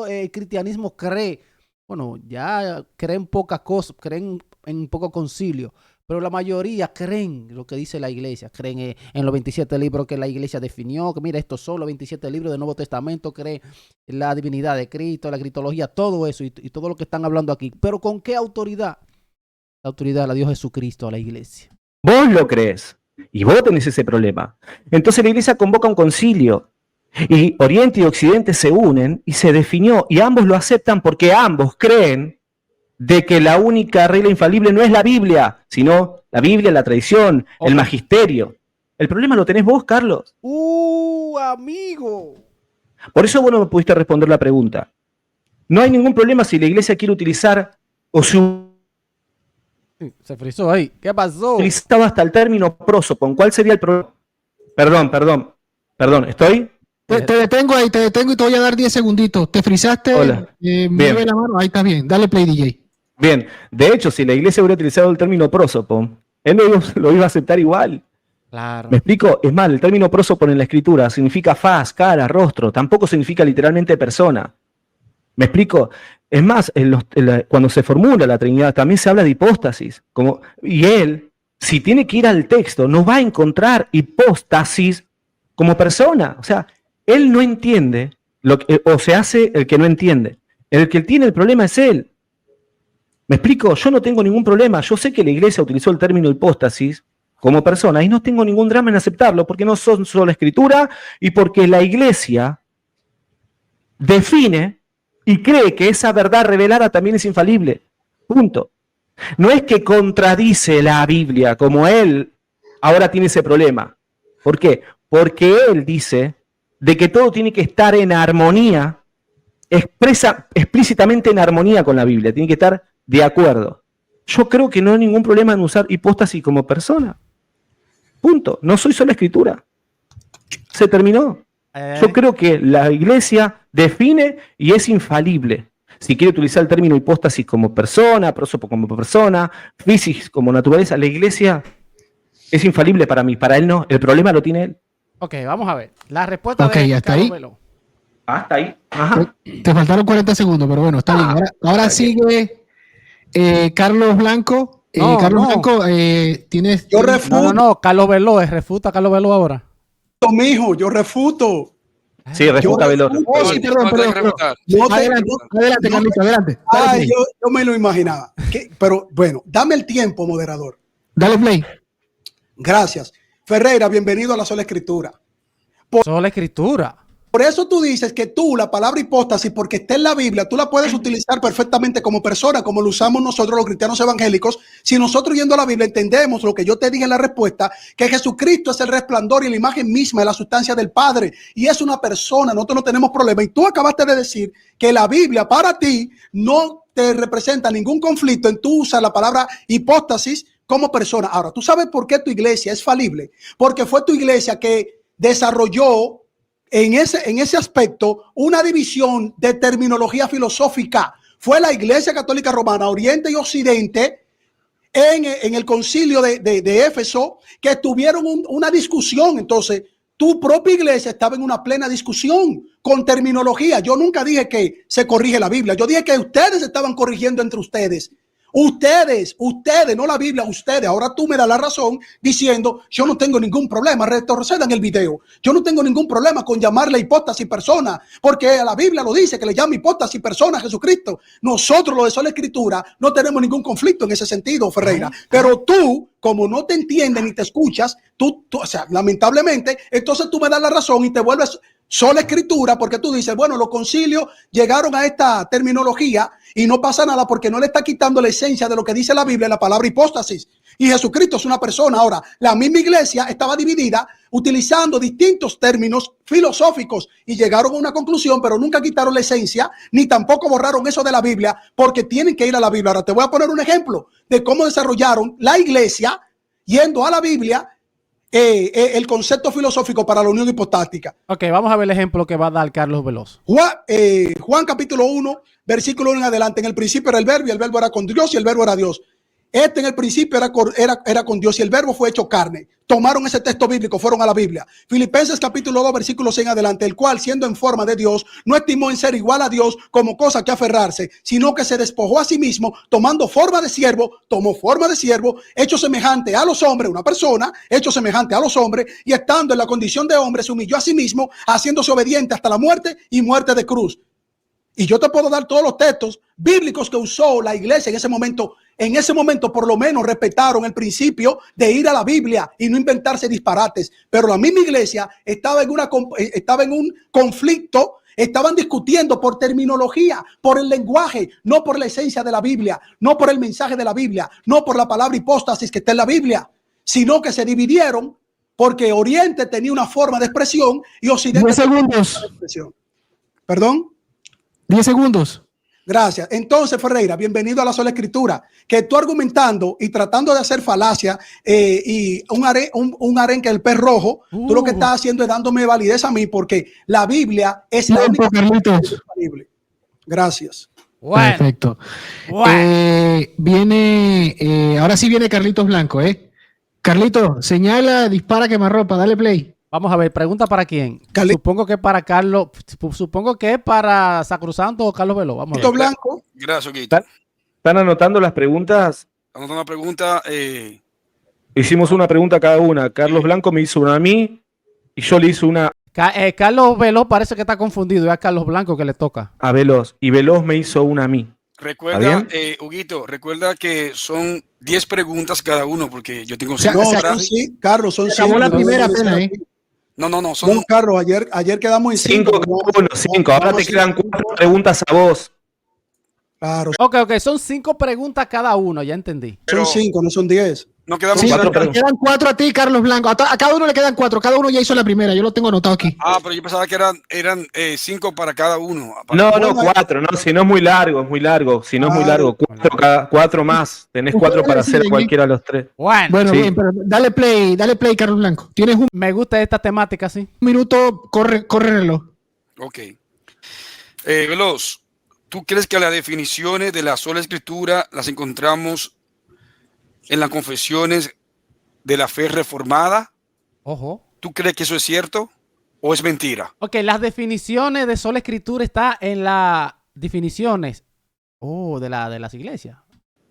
el cristianismo cree. Bueno, ya creen pocas cosas, creen en poco concilio, pero la mayoría creen lo que dice la iglesia, creen en los 27 libros que la iglesia definió, que mira, estos son los 27 libros del Nuevo Testamento, creen en la divinidad de Cristo, la cristología, todo eso y todo lo que están hablando aquí. Pero ¿con qué autoridad? La autoridad la dio Jesucristo a la iglesia. Vos lo crees y vos tenés ese problema. Entonces la iglesia convoca un concilio y Oriente y Occidente se unen y se definió y ambos lo aceptan porque ambos creen de que la única regla infalible no es la Biblia, sino la Biblia, la tradición, el magisterio. El problema lo tenés vos, Carlos. Amigo. Por eso vos no me pudiste responder la pregunta. No hay ningún problema si la iglesia quiere utilizar o se frizó ahí. ¿Qué pasó? Utilizaba hasta el término prosopon. ¿Cuál sería el problema? Perdón, ¿estoy? Te detengo ahí, y te voy a dar 10 segunditos. Te frizaste. Hola. Mueve la mano, ahí está bien. Dale play, DJ. Bien, de hecho, si la iglesia hubiera utilizado el término prosopon, Él lo iba a aceptar igual. Claro. ¿Me explico? Es más, el término prósopo en la escritura significa faz, cara, rostro, tampoco significa literalmente persona. ¿Me explico? Es más, cuando se formula la Trinidad también se habla de hipóstasis. Y él, si tiene que ir al texto, no va a encontrar hipóstasis como persona. O sea, él no entiende, o se hace el que no entiende. El que tiene el problema es él. ¿Me explico? Yo no tengo ningún problema. Yo sé que la iglesia utilizó el término hipóstasis como persona y no tengo ningún drama en aceptarlo porque no son solo escritura y porque la iglesia define y cree que esa verdad revelada también es infalible. Punto. No es que contradice la Biblia como él ahora tiene ese problema. ¿Por qué? Porque él dice de que todo tiene que estar en armonía, explícitamente en armonía con la Biblia, tiene que estar de acuerdo. Yo creo que no hay ningún problema en usar hipóstasis como persona. Punto. No soy solo escritura. Se terminó. Yo creo que la iglesia define y es infalible. Si quiere utilizar el término hipóstasis como persona, prósopo como persona, physis como naturaleza, la iglesia es infalible para mí. Para él no. El problema lo tiene él. Ok, vamos a ver. La respuesta Ok, de hasta Carlos ahí. Veloz. Hasta ahí. Ajá. Te faltaron 40 segundos, pero bueno, está bien. Ahora sigue Carlos Blanco. No, Carlos no. Blanco, tienes... Yo refuto, No, Carlos Veloz, refuta a Carlos Veloz ahora. mijo, yo refuto. Sí, refuta Veloz. Oh, sí, perdón. No te- Adelante, Carlito, adelante. Dale Ay, play. yo me lo imaginaba. Pero bueno, dame el tiempo, moderador. Dale play. Gracias. Ferreira, bienvenido a la sola escritura. Sola escritura. Por eso tú dices que tú, la palabra hipóstasis, porque está en la Biblia, tú la puedes utilizar perfectamente como persona, como lo usamos nosotros los cristianos evangélicos. Si nosotros yendo a la Biblia entendemos lo que yo te dije en la respuesta, que Jesucristo es el resplandor y la imagen misma de la sustancia del Padre, y es una persona, nosotros no tenemos problema. Y tú acabaste de decir que la Biblia para ti no te representa ningún conflicto en tú usar la palabra hipóstasis como persona. Ahora, ¿tú sabes por qué tu iglesia es falible? Porque fue tu iglesia que desarrolló en ese aspecto una división de terminología filosófica. Fue la Iglesia Católica Romana, Oriente y Occidente, en el concilio de Éfeso, que tuvieron una discusión. Entonces, tu propia iglesia estaba en una plena discusión con terminología. Yo nunca dije que se corrige la Biblia. Yo dije que ustedes estaban corrigiendo entre ustedes. Ustedes, no la Biblia, ustedes. Ahora tú me das la razón diciendo, yo no tengo ningún problema, retrocedan el video. Yo no tengo ningún problema con llamarle hipóstasis persona, porque la Biblia lo dice, que le llama hipóstasis persona a Jesucristo. Nosotros, los de sola escritura, no tenemos ningún conflicto en ese sentido, Ferreira. Pero tú, como no te entiendes ni te escuchas, o sea, lamentablemente, entonces tú me das la razón y te vuelves sola escritura, porque tú dices, bueno, los concilios llegaron a esta terminología y no pasa nada porque no le está quitando la esencia de lo que dice la Biblia, la palabra hipóstasis. Y Jesucristo es una persona. Ahora, la misma iglesia estaba dividida utilizando distintos términos filosóficos y llegaron a una conclusión, pero nunca quitaron la esencia, ni tampoco borraron eso de la Biblia, porque tienen que ir a la Biblia. Ahora te voy a poner un ejemplo de cómo desarrollaron la iglesia yendo a la Biblia el concepto filosófico para la unión hipostática. Ok, vamos a ver el ejemplo que va a dar Carlos Veloz. Juan capítulo 1, versículo 1 en adelante. En el principio era el verbo y el verbo era con Dios y el verbo era Dios. En el principio era con Dios y el verbo fue hecho carne. Tomaron ese texto bíblico, fueron a la Biblia. Filipenses capítulo 2, versículo 6 en adelante, el cual siendo en forma de Dios, no estimó en ser igual a Dios como cosa que aferrarse, sino que se despojó a sí mismo, tomando forma de siervo, tomó forma de siervo, hecho semejante a los hombres, una persona, hecho semejante a los hombres, y estando en la condición de hombre, se humilló a sí mismo, haciéndose obediente hasta la muerte y muerte de cruz. Y yo te puedo dar todos los textos bíblicos que usó la iglesia en ese momento. En ese momento, por lo menos, respetaron el principio de ir a la Biblia y no inventarse disparates. Pero la misma iglesia estaba en un conflicto. Estaban discutiendo por terminología, por el lenguaje, no por la esencia de la Biblia, no por el mensaje de la Biblia, no por la palabra hipóstasis que está en la Biblia, sino que se dividieron porque Oriente tenía una forma de expresión y Occidente 10 tenía una segundos. forma de expresión. ¿Perdón? 10 segundos. Gracias. Entonces, Ferreira, bienvenido a la sola escritura. Que tú argumentando y tratando de hacer falacia y un arenque del pez rojo, tú lo que estás haciendo es dándome validez a mí porque la Biblia es la única Carlitos. disponible. Gracias. Bueno, Perfecto. bueno. Ahora sí viene Carlitos Blanco, ¿eh? Carlito, señala, dispara, quemarropa, dale play. Vamos a ver, pregunta para quién. Cali- Supongo que es para Carlos, supongo que es para Sacrosanto o Carlos Velo. Vamos a Tito ver. Blanco, Gracias, Guito. ¿Están anotando las preguntas? Vamos a una pregunta. Hicimos una pregunta cada una. Carlos Blanco me hizo una a mí y yo le hice una Carlos Velo parece que está confundido. Es a Carlos Blanco que le toca. a Veloz y Veloz me hizo una a mí. Recuerda, Huguito, recuerda que son 10 preguntas cada uno, porque yo tengo sea, 5 no, se horas. son sí, Carlos, son Se acabó la cinco, primera debe ser pena, así. No, son No, Carlos, ayer quedamos en 5 cinco. cada uno, 5. Ahora Vamos te quedan cinco. 4 preguntas a vos. Claro, Ok, son 5 preguntas cada uno, ya entendí. Pero- son 5, no son 10. no quedamos Sí, cuatro te preguntas. quedan 4 a ti, Carlos Blanco. A cada uno le quedan 4. Cada uno ya hizo la primera. Yo lo tengo anotado aquí. Pero yo pensaba que eran 5 para cada uno. No, Bueno, 4, no, si no es muy largo, es muy largo. Si no es muy largo, 4 más. Tenés 4 para hacer deciden, cualquiera de los 3. Bueno, Sí. Bien, pero dale play, Carlos Blanco. Tienes un me gusta esta temática, sí. minuto, corre el reloj. Ok. Veloz, ¿tú crees que las definiciones de la sola escritura las encontramos en las confesiones de la fe reformada? Ojo. ¿Tú crees que eso es cierto o es mentira? Ok, las definiciones de sola escritura está en las definiciones de las iglesias,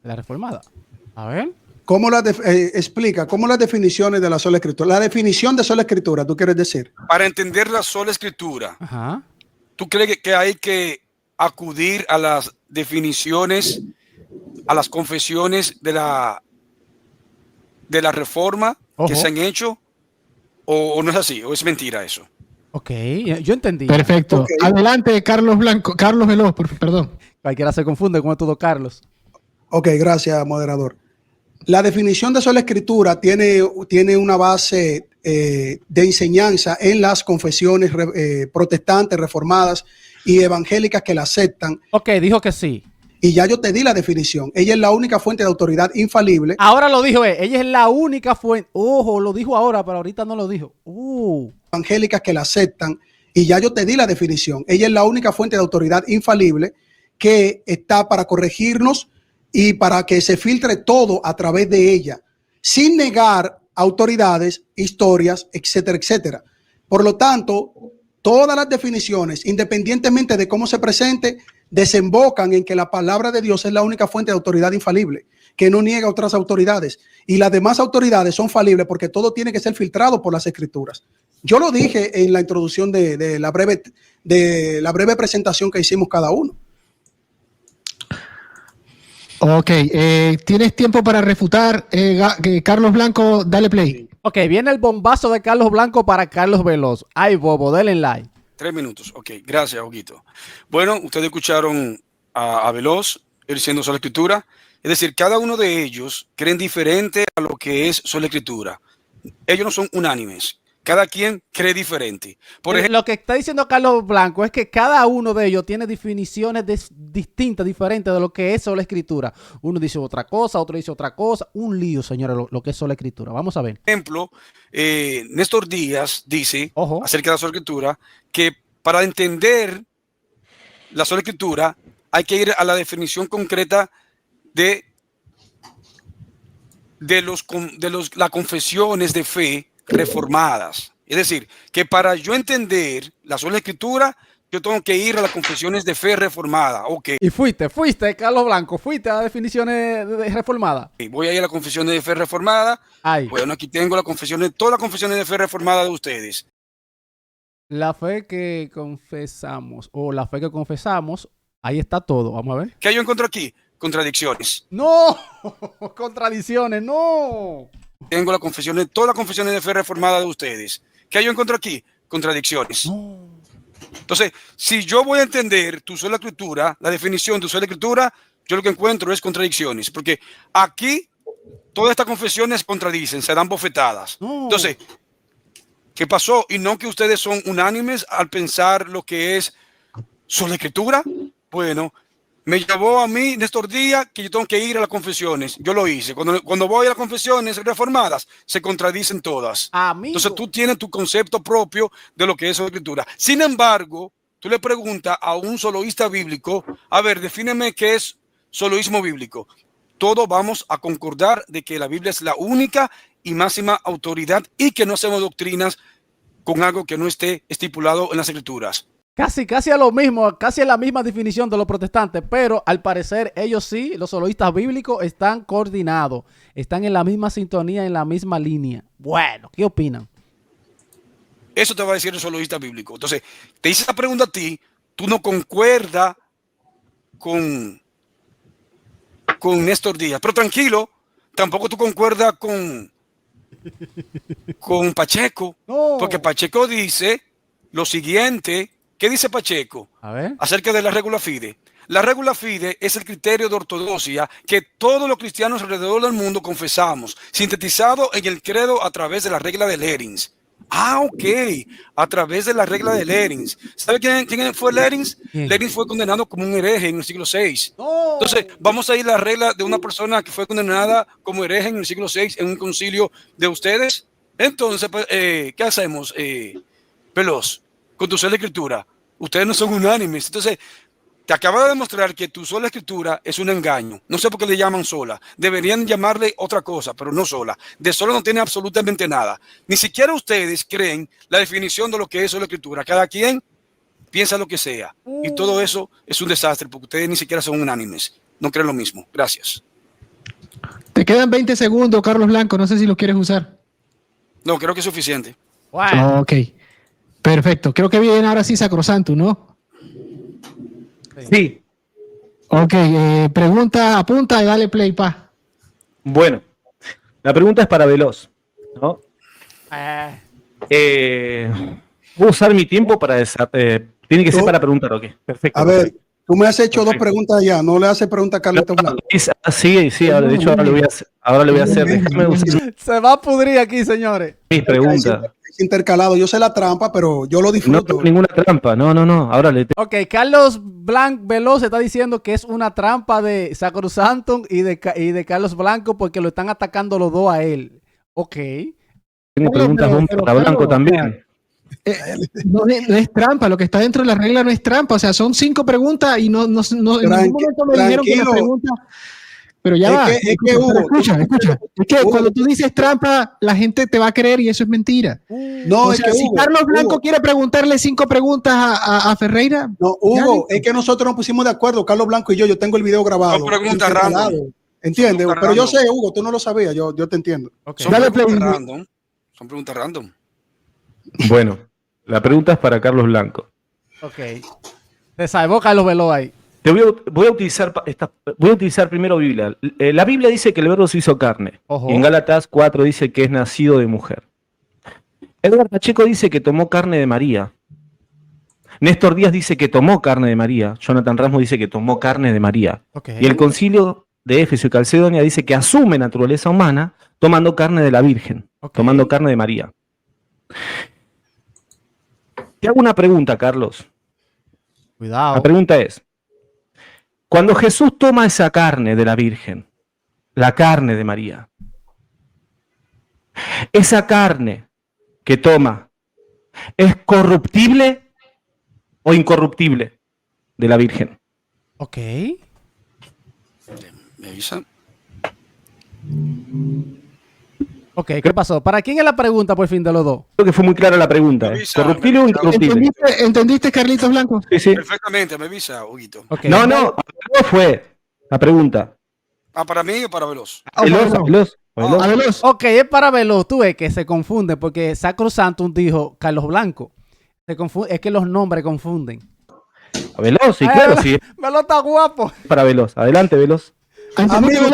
de la reformada. A ver. ¿Cómo explica, cómo las definiciones de la sola escritura? La definición de sola escritura, ¿tú quieres decir? Para entender la sola escritura, Ajá. ¿tú crees que hay que acudir a las definiciones, a las confesiones de la reforma Ojo. que se han hecho? ¿O no es así? ¿O es mentira eso? Ok, yo entendí. Perfecto. Ok. Adelante, Carlos Blanco. Carlos Veloz, perdón. Cualquiera se confunde con todo Carlos. Ok, gracias, moderador. La definición de sola escritura tiene una base de enseñanza en las confesiones protestantes, reformadas y evangélicas que la aceptan. Ok, dijo que sí. Y ya yo te di la definición. Ella es la única fuente de autoridad infalible. Ahora lo dijo él. Ella es la única fuente. Ojo, lo dijo ahora, pero ahorita no lo dijo. Evangélicas que la aceptan. Y ya yo te di la definición. Ella es la única fuente de autoridad infalible que está para corregirnos y para que se filtre todo a través de ella, sin negar autoridades, historias, etcétera, etcétera. Por lo tanto, todas las definiciones, independientemente de cómo se presente, desembocan en que la palabra de Dios es la única fuente de autoridad infalible, que no niega otras autoridades. Y las demás autoridades son falibles porque todo tiene que ser filtrado por las escrituras. Yo lo dije en la introducción de la breve presentación que hicimos cada uno. Ok, tienes tiempo para refutar. Carlos Blanco, dale play. Ok, viene el bombazo de Carlos Blanco para Carlos Veloz. Ay, bobo, denle like. 3 minutos. Ok, gracias, Huguito. Bueno, ustedes escucharon a Veloz, él diciendo sola escritura. Es decir, cada uno de ellos creen diferente a lo que es sola escritura. Ellos no son unánimes. Cada quien cree diferente. Por ejemplo, Lo que está diciendo Carlos Blanco es que cada uno de ellos tiene definiciones distintas, diferentes de lo que es sola escritura. Uno dice otra cosa, otro dice otra cosa. Un lío, señores, lo que es sola escritura. Vamos a ver. Néstor Díaz dice Ojo. acerca de la sola escritura que para entender la sola escritura hay que ir a la definición concreta de las confesiones de fe reformadas. Es decir, que para yo entender la sola escritura, yo tengo que ir a las confesiones de fe reformada. Ok, Y fuiste, Carlos Blanco, fuiste a definiciones reformadas. voy a ir a las confesiones de fe reformada. Ay, Bueno, aquí tengo todas las confesiones de fe reformada de ustedes. la fe que confesamos, ahí está todo. Vamos a ver. ¿Qué yo encuentro aquí? Contradicciones. ¡No! Contradicciones, no. Tengo todas las confesiones de fe reformada de ustedes. ¿Qué yo encuentro aquí? Contradicciones. Entonces, si yo voy a entender tu sola escritura, la definición de tu sola escritura, yo lo que encuentro es contradicciones. Porque aquí todas estas confesiones se contradicen, se dan bofetadas. No. Entonces, ¿qué pasó? Y no que ustedes son unánimes al pensar lo que es sola escritura. Bueno, me llevó a mí Néstor Díaz que yo tengo que ir a las confesiones. Yo lo hice. Cuando voy a las confesiones reformadas, se contradicen todas. Amigo. Entonces tú tienes tu concepto propio de lo que es la escritura. Sin embargo, tú le preguntas a un soloísta bíblico, a ver, defíneme qué es soloísmo bíblico. Todos vamos a concordar de que la Biblia es la única y máxima autoridad y que no hacemos doctrinas con algo que no esté estipulado en las escrituras. Casi a lo mismo, casi a la misma definición de los protestantes, pero al parecer ellos sí, los soloístas bíblicos, están coordinados, están en la misma sintonía, en la misma línea. Bueno, ¿qué opinan? Eso te va a decir el soloísta bíblico. Entonces, te hice esa pregunta a ti, tú no concuerdas con Néstor Díaz, pero tranquilo, tampoco tú concuerdas con Pacheco, No. porque Pacheco dice lo siguiente. ¿Qué dice Pacheco? A ver. Acerca de la regula fide. La regula fide es el criterio de ortodoxia que todos los cristianos alrededor del mundo confesamos, sintetizado en el credo a través de la regla de Lerins. Ok, a través de la regla de Lerins. ¿Sabe quién fue Lerins? ¿Quién? Lerins fue condenado como un hereje en el siglo VI. No. Entonces, vamos a ir a la regla de una persona que fue condenada como hereje en el siglo VI en un concilio de ustedes. Entonces, pues, ¿qué hacemos, Veloz? Con tu sola escritura. Ustedes no son unánimes. Entonces, te acaba de demostrar que tu sola escritura es un engaño. No sé por qué le llaman sola. Deberían llamarle otra cosa, pero no sola. De sola no tiene absolutamente nada. Ni siquiera ustedes creen la definición de lo que es sola escritura. Cada quien piensa lo que sea. Y todo eso es un desastre porque ustedes ni siquiera son unánimes. No creen lo mismo. Gracias. Te quedan 20 segundos, Carlos Blanco. No sé si los quieres usar. No, creo que es suficiente. Bueno. Ok. Perfecto. Creo que viene ahora sí Sacrosanto, ¿no? Sí. Ok. Pregunta, apunta y dale play, pa. Bueno, la pregunta es para Veloz, ¿no? Voy a usar mi tiempo para tiene que ser para preguntar, ok. Perfecto. A ver, tú me has hecho Perfecto. dos preguntas ya, no le haces pregunta a Carlitos Blanco. Sí, ahora, de hecho ahora le voy a hacer. Déjame usar Se va a pudrir aquí, señores. mis preguntas. Es intercalado, yo sé la trampa, pero yo lo No disfruto. tengo ninguna trampa, no. Ahora le Ok, Carlos Veloz está diciendo que es una trampa de Sacrosantum y de Carlos Blanco porque lo están atacando los dos a él. Ok. tengo preguntas pero para Blanco Carlos, también. No es trampa, lo que está dentro de la regla no es trampa. O sea, son 5 preguntas y no en ningún momento me dijeron que la pregunta. Pero ya va. Escucha. Es que cuando tú dices trampa, la gente te va a creer y eso es mentira. No, O es sea, que si Hugo, Carlos Blanco Hugo, quiere preguntarle 5 preguntas a Ferreira. No, Hugo, es que nosotros nos pusimos de acuerdo, Carlos Blanco y yo tengo el video grabado. Son preguntas intercalado. random. ¿Entiendes? Son Pero yo random. sé, Hugo, tú no lo sabías, yo te entiendo. Ok. Son Dale preguntas play. random. Son preguntas random. Bueno, la pregunta es para Carlos Blanco. Ok. Se salvó Carlos Veloz ahí. Voy a utilizar primero Biblia. La Biblia dice que el verbo se hizo carne. Ojo. Y en Gálatas 4 dice que es nacido de mujer. Edgar Pacheco dice que tomó carne de María. Néstor Díaz dice que tomó carne de María. Jonathan Rasmus dice que tomó carne de María. Ok. Y el concilio de Éfeso y Calcedonia dice que asume naturaleza humana tomando carne de la Virgen, Ok. tomando carne de María. Te hago una pregunta, Carlos. Cuidado. La pregunta es, cuando Jesús toma esa carne de la Virgen, la carne de María, esa carne que toma, ¿es corruptible o incorruptible de la Virgen? Ok. ¿Me avisan? Ok, ¿qué pasó? ¿Para quién es la pregunta por fin de los dos? Creo que fue muy clara la pregunta. Me ¿eh? avisa, ¿Corruptible o me avisa. incorruptible? ¿Entendiste, Carlitos Blanco? Sí, sí. Perfectamente, me avisa, Huguito. Ok. No, no fue la pregunta. ¿Para mí o para Veloz? Veloz. A Veloz. Ok, es para Veloz. Tú ves que se confunde porque Sacrosantum dijo Carlos Blanco. Es que los nombres confunden. Veloz, sí, claro, sí. Veloz está guapo. Para Veloz. Adelante, Veloz. Amigo,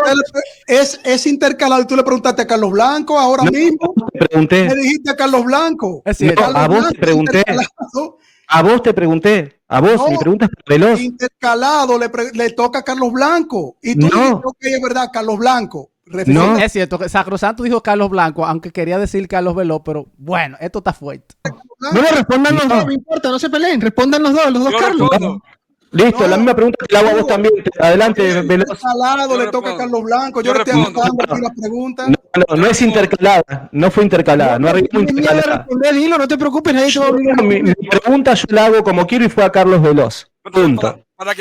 es intercalado y tú le preguntaste a Carlos Blanco ahora mismo. Te pregunté. Me dijiste a Carlos Blanco. Es cierto. No, a vos te pregunté. Intercalado, A vos te pregunté. A vos, No. mi pregunta es para Veloz. intercalado le toca a Carlos Blanco. Y tú No. dijiste, ok, es verdad, Carlos Blanco. No. Es cierto que Sacrosantum dijo Carlos Blanco, aunque quería decir Carlos Veloz, pero bueno, esto está fuerte. Bueno, respondan los dos, no importa, no se peleen, respondan los dos Yo Carlos. respondo. Listo, No. la misma pregunta que le hago a vos también. Adelante, Veloz. Intercalado Yo le toca a respondo. Carlos Blanco. Yo Yo le estoy respondo. anotando aquí la pregunta. No es intercalada. No fue intercalada. No arreglamos Tienes miedo de intercalada. responder, dilo, no te preocupes, nadie te va a obligar. Mi pregunta yo la hago como quiero y fue a Carlos Veloz. Punto. para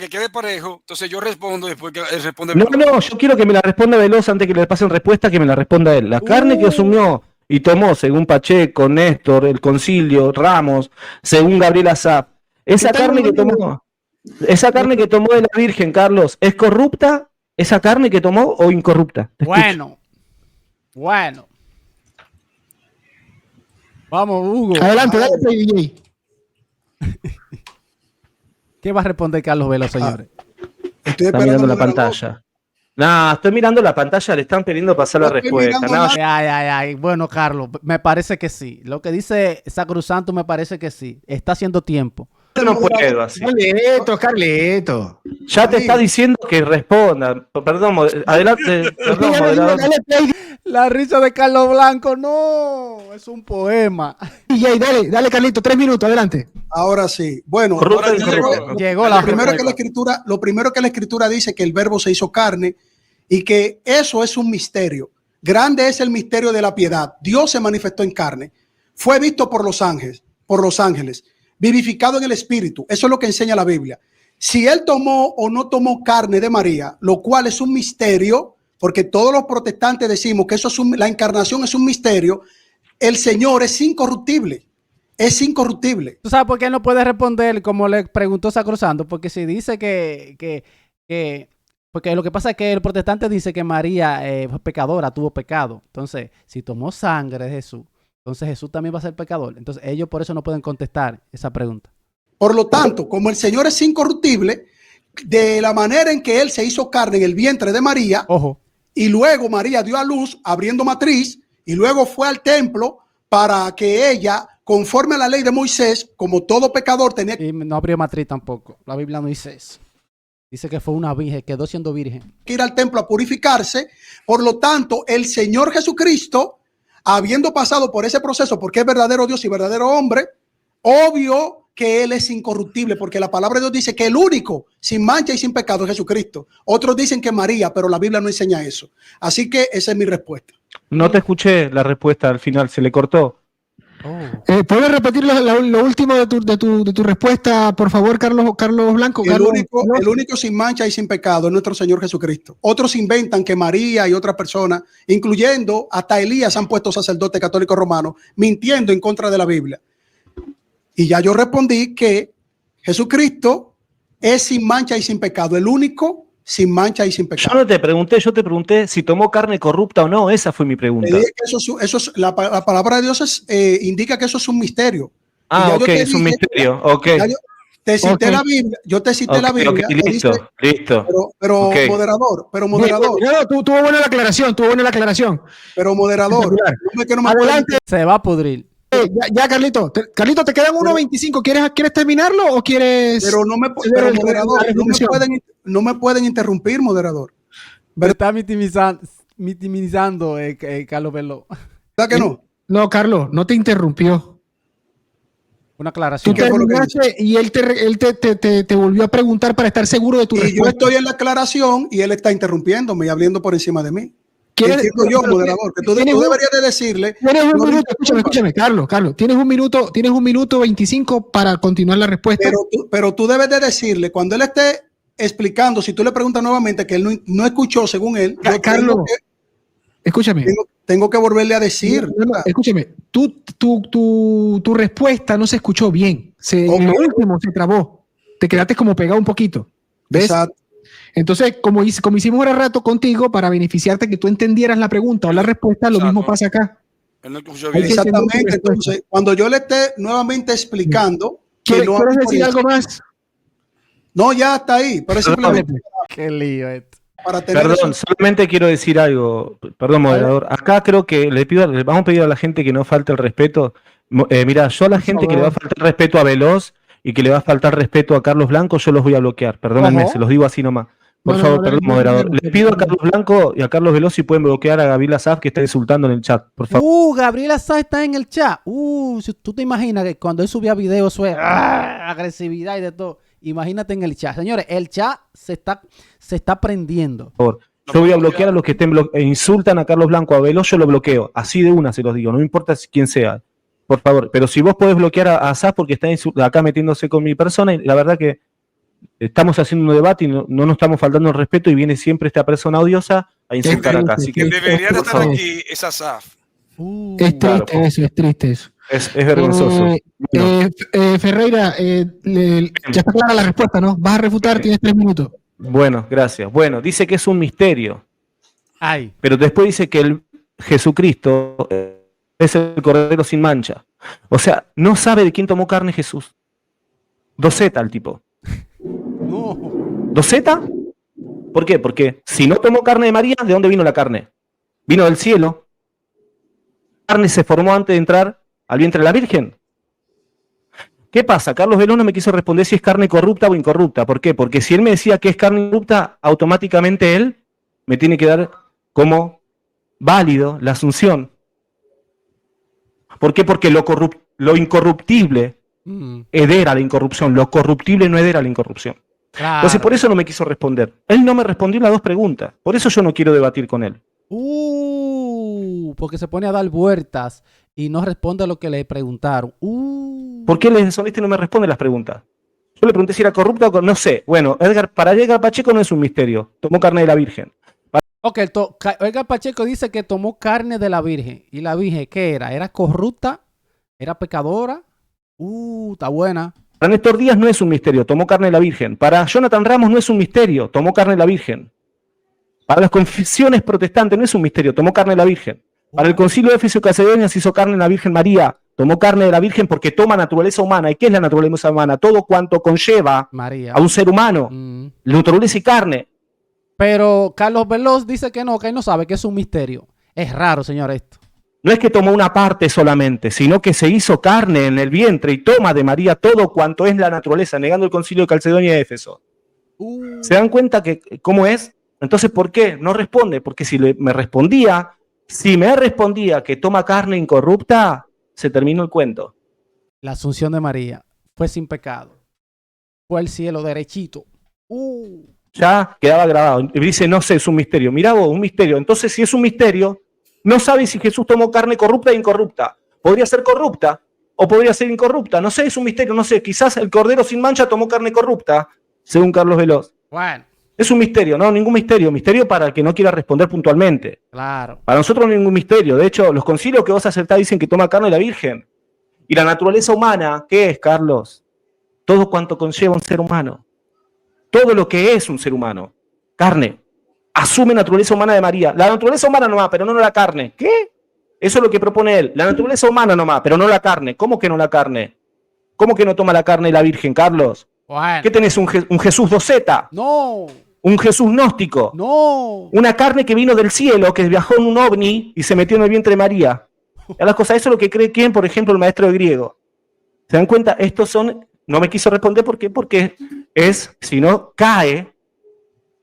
que quede parejo, entonces yo respondo después que él responde. No, yo quiero que me la responda Veloz antes que le pasen respuesta, que me la responda él. La carne que asumió y tomó, según Pacheco, Néstor, el Concilio, Ramos, según Gabriel Asaf, esa carne que tomó de la Virgen, Carlos, ¿es corrupta esa carne que tomó o incorrupta? Bueno. Vamos, Hugo. Adelante, dale, DJ. ¿Qué va a responder Carlos Veloz, señores? Está mirando la pantalla. No, estoy mirando la pantalla, le están pidiendo pasar la respuesta. Ay. Bueno, Carlos, me parece que sí. Lo que dice Sacrosanto me parece que sí. Está haciendo tiempo. Yo no puedo así. Carleto. Ya te está diciendo que responda. Perdón, adelante. Perdón, moderador. La risa de Carlos Blanco, no. Es un poema. DJ, dale, Carlito, 3 minutos, adelante. Ahora sí. Bueno, llegó la primero lo primero que la escritura dice que el verbo se hizo carne y que eso es un misterio. Grande es el misterio de la piedad. Dios se manifestó en carne. Fue visto por los ángeles, vivificado en el espíritu. Eso es lo que enseña la Biblia. Si él tomó o no tomó carne de María, lo cual es un misterio, porque todos los protestantes decimos que la encarnación es un misterio, el Señor es incorruptible. Es incorruptible. ¿Tú sabes por qué no puede responder como le preguntó Sacrosanto? Porque si dice porque lo que pasa es que el protestante dice que María fue pecadora, tuvo pecado. Entonces, si tomó sangre de Jesús, entonces Jesús también va a ser pecador. Entonces, ellos por eso no pueden contestar esa pregunta. Por lo tanto, como el Señor es incorruptible, de la manera en que Él se hizo carne en el vientre de María, ojo, y luego María dio a luz abriendo matriz, y luego fue al templo para que ella, conforme a la ley de Moisés, como todo pecador tenía que... Y no abrió matriz tampoco. La Biblia no dice eso. Dice que fue una virgen, quedó siendo virgen. Que ir al templo a purificarse. Por lo tanto, el Señor Jesucristo, habiendo pasado por ese proceso, porque es verdadero Dios y verdadero hombre, obvio que Él es incorruptible, porque la palabra de Dios dice que el único sin mancha y sin pecado es Jesucristo. Otros dicen que María, pero la Biblia no enseña eso. Así que esa es mi respuesta. No te escuché la respuesta al final, se le cortó. ¿Puedes repetir lo último de tu respuesta, por favor, Carlos Blanco? El único sin mancha y sin pecado es nuestro Señor Jesucristo. Otros inventan que María y otras personas, incluyendo hasta Elías, han puesto sacerdote católico romano, mintiendo en contra de la Biblia. Y ya yo respondí que Jesucristo es sin mancha y sin pecado, el único sin mancha y sin pecado. Yo no te pregunté, yo te pregunté si tomó carne corrupta o no, esa fue mi pregunta. La palabra de Dios indica que eso es un misterio. Ah, ok, es un misterio, ok. Te cité la Biblia, yo te cité la Biblia. Listo. Pero okay. Moderador. Tuvo buena la aclaración, Pero moderador, adelante. Se va a pudrir. Ya, Carlito, te quedan 1.25. ¿Quieres terminarlo o quieres...? Pero moderador, no me pueden interrumpir, moderador. Pero está mitimizando Carlos Veloz. ¿Verdad que no? No, Carlos, no te interrumpió. Una aclaración. Tú terminaste y él te volvió a preguntar para estar seguro de tu respuesta. Yo estoy en la aclaración y él está interrumpiéndome y hablando por encima de mí. Entiendo yo, moderador, que tú deberías de decirle. Tienes un minuto, escúchame, Carlos, tienes un minuto 25 para continuar la respuesta. Pero tú debes de decirle, cuando él esté explicando, si tú le preguntas nuevamente que él no escuchó según él, Carlos, escúchame. Tengo que volverle a decir. Escúchame, tu respuesta no se escuchó bien. Lo último se trabó. Te quedaste como pegado un poquito. ¿Ves? Exacto. Entonces, como hicimos ahora rato contigo, para beneficiarte que tú entendieras la pregunta o la respuesta, lo mismo pasa acá. Exactamente. Entonces, cuando yo le esté nuevamente explicando... ¿Quieres decir algo más? No, ya está ahí. Pero simplemente... Qué lío esto. Perdón, solamente quiero decir algo. Perdón, moderador. Acá creo que le vamos a pedir a la gente que no falte el respeto. Mira, yo a la gente que le va a faltar respeto a Veloz y que le va a faltar respeto a Carlos Blanco, yo los voy a bloquear. Perdónenme, se los digo así nomás. Por favor, perdón, moderador. Les pido a Carlos Blanco y a Carlos Veloz si pueden bloquear a Gabriel Asaf, que está insultando en el chat, por favor. Gabriel Asaf está en el chat. Si tú te imaginas que cuando él subía videos fue agresividad y de todo. Imagínate en el chat. Señores, el chat se está prendiendo. Por favor, yo voy a bloquear a los que insultan a Carlos Blanco, a Veloz, yo lo bloqueo. Así de una se los digo, no importa quién sea. Por favor, pero si vos podés bloquear a Asaf porque está acá metiéndose con mi persona, y la verdad que estamos haciendo un debate y no nos estamos faltando el respeto y viene siempre esta persona odiosa a insultar acá. Así que debería estar aquí es Asaf. Es triste eso, es triste eso. Es vergonzoso. Ferreira, ya está clara la respuesta, ¿no? Vas a refutar, tienes 3 minutos. Bueno, gracias. Bueno, dice que es un misterio. Ay. Pero después dice que el Jesucristo es el Cordero sin mancha. O sea, no sabe de quién tomó carne Jesús. 2Z el tipo. No. ¿2Z? ¿Por qué? Porque si no tomó carne de María, ¿de dónde vino la carne? Vino del cielo. La carne se formó antes de entrar al vientre de la Virgen. ¿Qué pasa? Carlos Veloz no me quiso responder si es carne corrupta o incorrupta. ¿Por qué? Porque si él me decía que es carne corrupta, automáticamente él me tiene que dar como válido la asunción. ¿Por qué? Porque lo incorruptible hedera la incorrupción, lo corruptible no hedera la incorrupción. Claro. Entonces por eso no me quiso responder. Él no me respondió las 2 preguntas. Por eso yo no quiero debatir con él. Porque se pone a dar vueltas y no responde a lo que le preguntaron. ¿Por qué él es deshonesto y no me responde las preguntas? Yo le pregunté si era corrupta o no sé. Bueno, para Edgar Pacheco no es un misterio. Tomó carne de la Virgen. Ok, Edgar Pacheco dice que tomó carne de la Virgen. ¿Y la Virgen qué era? ¿Era corrupta? ¿Era pecadora? Está buena. Para Néstor Díaz no es un misterio, tomó carne de la Virgen. Para Jonathan Ramos no es un misterio, tomó carne de la Virgen. Para las confesiones protestantes no es un misterio, tomó carne de la Virgen. Para el concilio de Éfeso y Calcedonia se hizo carne en la Virgen María, tomó carne de la Virgen porque toma naturaleza humana. ¿Y qué es la naturaleza humana? Todo cuanto conlleva María a un ser humano, naturaleza y carne. Pero Carlos Veloz dice que no él no sabe, que es un misterio. Es raro, señor, esto. No es que tomó una parte solamente, sino que se hizo carne en el vientre y toma de María todo cuanto es la naturaleza, negando el concilio de Calcedonia y Éfeso. ¿Se dan cuenta que cómo es? Entonces, ¿por qué? No responde, porque si me respondía que toma carne incorrupta, se terminó el cuento. La asunción de María fue sin pecado. Fue al cielo derechito. Ya quedaba grabado. Y dice, no sé, es un misterio. Mirá vos, un misterio. Entonces, si es un misterio, no sabe si Jesús tomó carne corrupta o incorrupta. Podría ser corrupta o podría ser incorrupta. No sé, es un misterio, no sé. Quizás el Cordero sin mancha tomó carne corrupta, según Carlos Veloz. Bueno. Es un misterio, no, ningún misterio. Misterio para el que no quiera responder puntualmente. Claro. Para nosotros no hay ningún misterio. De hecho, los concilios que vos aceptás dicen que toma carne la Virgen. Y la naturaleza humana, ¿qué es, Carlos? Todo cuanto conlleva un ser humano. Todo lo que es un ser humano. Carne. Asume naturaleza humana de María. La naturaleza humana nomás, pero no la carne. ¿Qué? Eso es lo que propone él. La naturaleza humana nomás, pero no la carne. ¿Cómo que no la carne? ¿Cómo que no toma la carne la Virgen, Carlos? Bueno. ¿Qué tenés? ¿Un Jesús 2Z? No. ¿Un Jesús gnóstico? No. Una carne que vino del cielo, que viajó en un ovni y se metió en el vientre de María. A las cosas, eso es lo que cree quién, por ejemplo, el maestro de griego. ¿Se dan cuenta? Estos son... No me quiso responder, ¿por qué? Porque si no, cae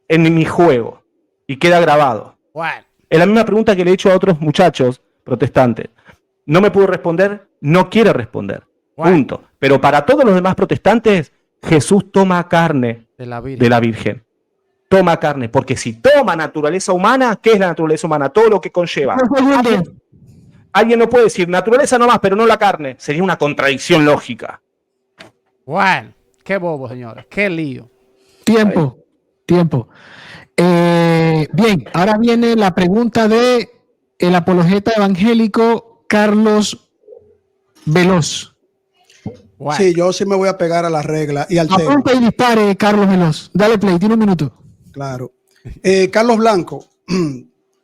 en mi juego y queda grabado. Bueno. Es la misma pregunta que le he hecho a otros muchachos protestantes. No me pudo responder, no quiere responder. Bueno. Punto. Pero para todos los demás protestantes, Jesús toma carne de la Virgen. Toma carne, porque si toma naturaleza humana, ¿qué es la naturaleza humana? Todo lo que conlleva. Alguien no puede decir naturaleza nomás, pero no la carne. Sería una contradicción lógica. Bueno, qué bobo, señores. Qué lío. Tiempo. Bien, ahora viene la pregunta de el apologeta evangélico Carlos Veloz. Bueno. Sí, yo sí me voy a pegar a la regla y al tema. Apunta y dispare, Carlos Veloz. Dale play, tiene un minuto. Claro. Carlos Blanco,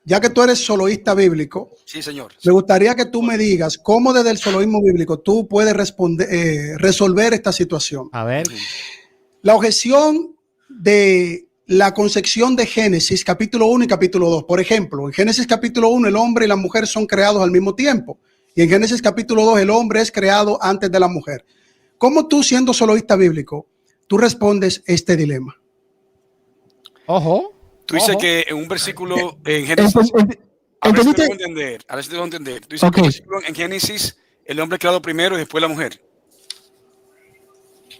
ya que tú eres soloísta bíblico, sí, señor. Me gustaría que tú me digas cómo desde el soloísmo bíblico tú puedes resolver esta situación. A ver. La objeción de la concepción de Génesis capítulo 1 y capítulo 2. Por ejemplo, en Génesis capítulo 1 el hombre y la mujer son creados al mismo tiempo. Y en Génesis capítulo 2 el hombre es creado antes de la mujer. ¿Cómo tú, siendo soloísta bíblico, tú respondes este dilema? Ojo. Tú dices que en un versículo en Génesis... A ver si te dejo entender. Tú dices que en Génesis el hombre es creado primero y después la mujer.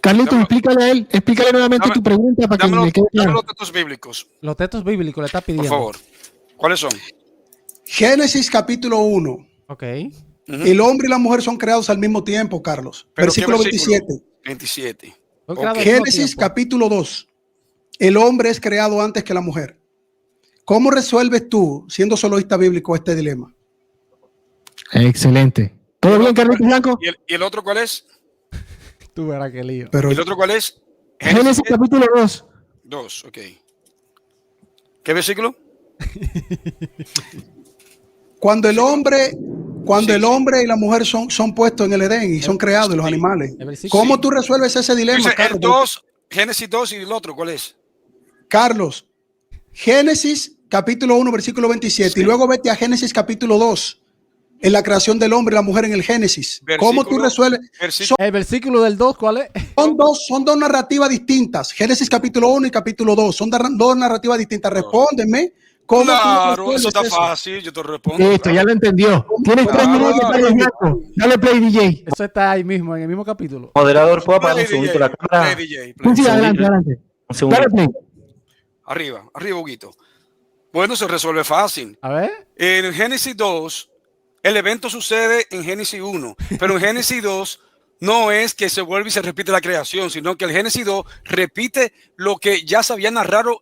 Carlitos, explícale nuevamente tu pregunta para que le quede claro. Los textos bíblicos. Los textos bíblicos le está pidiendo. Por favor. ¿Cuáles son? Génesis capítulo 1. Ok. El hombre y la mujer son creados al mismo tiempo, Carlos. Versículo 27. 27. Génesis capítulo 2. El hombre es creado antes que la mujer. ¿Cómo resuelves tú, siendo soloísta bíblico, este dilema? Excelente. ¿Todo bien, Carlitos Blanco? ¿Y el otro cuál es? Tú verás qué lío. Pero, ¿Y el otro cuál es? Génesis capítulo 2. 2, ok. ¿Qué versículo? Cuando el hombre y la mujer son puestos en el Edén y son creados los animales, ¿cómo tú resuelves ese dilema, Dice, Carlos? el 2, Génesis 2 y el otro, ¿cuál es? Carlos, Génesis capítulo 1, versículo 27, sí. Y luego vete a Génesis capítulo 2, en la creación del hombre y la mujer en el Génesis. ¿Cómo tú resuelves? El versículo del 2, ¿cuál es? Son dos narrativas distintas. Génesis capítulo 1 y capítulo 2. Son dos narrativas distintas. Respóndeme. ¿Cómo claro, eso está fácil. Yo te respondo. Listo, ya lo entendió. Tienes 3 minutos para el gato. Dale play, DJ. Eso está ahí mismo, en el mismo capítulo. Moderador, ¿puedo apagar un segundito la cámara? Sí, adelante. Un segundo. Dale play. Arriba, Huguito. Bueno, se resuelve fácil. A ver. En Génesis 2, el evento sucede en Génesis 1, pero en Génesis 2 no es que se vuelve y se repite la creación, sino que el Génesis 2 repite lo que ya se había narrado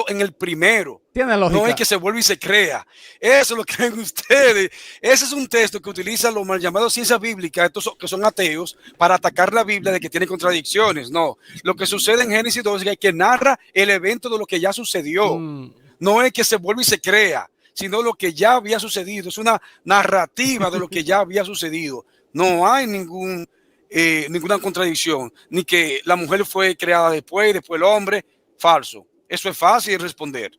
en el primero. Tiene lógica. No es que se vuelve y se crea. Eso es lo que creen ustedes. Ese es un texto que utilizan los mal llamados ciencias bíblicas, estos que son ateos, para atacar la Biblia de que tiene contradicciones. No, lo que sucede en Génesis 2 es que narra el evento de lo que ya sucedió. No es que se vuelve y se crea, sino lo que ya había sucedido. Es una narrativa de lo que ya había sucedido. No hay ninguna contradicción, ni que la mujer fue creada después el hombre. Falso. Eso es fácil de responder.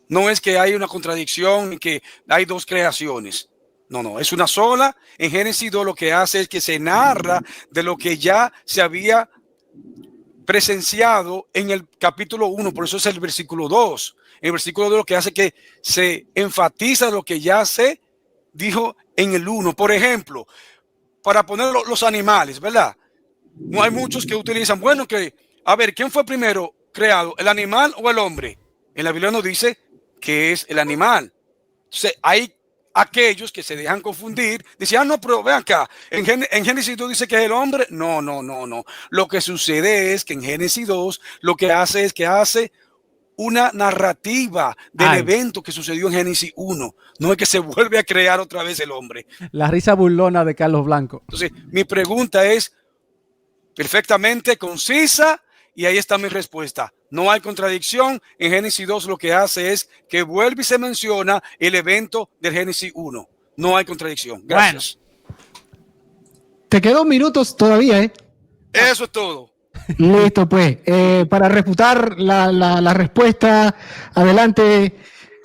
No es que hay una contradicción ni que hay dos creaciones. No, es una sola. En Génesis 2 lo que hace es que se narra de lo que ya se había presenciado en el capítulo 1, por eso es el versículo 2. En el versículo 2 lo que hace es que se enfatiza lo que ya se dijo en el 1. Por ejemplo, para poner los animales, ¿verdad? No hay muchos que utilizan, bueno, que, a ver, ¿quién fue primero creado, el animal o el hombre? En la Biblia nos dice que es el animal. Entonces, hay aquellos que se dejan confundir, dicen, no, pero vean acá, en Génesis 2 dice que es el hombre. No. Lo que sucede es que en Génesis 2 lo que hace es que hace una narrativa del evento que sucedió en Génesis 1. No es que se vuelve a crear otra vez el hombre. La risa burlona de Carlos Blanco. Entonces, mi pregunta es perfectamente concisa y ahí está mi respuesta. No hay contradicción. En Génesis 2 lo que hace es que vuelve y se menciona el evento del Génesis 1. No hay contradicción. Gracias. Bueno. Te quedan minutos todavía, ¿eh? Eso es todo. Listo, pues. Para refutar la respuesta, adelante,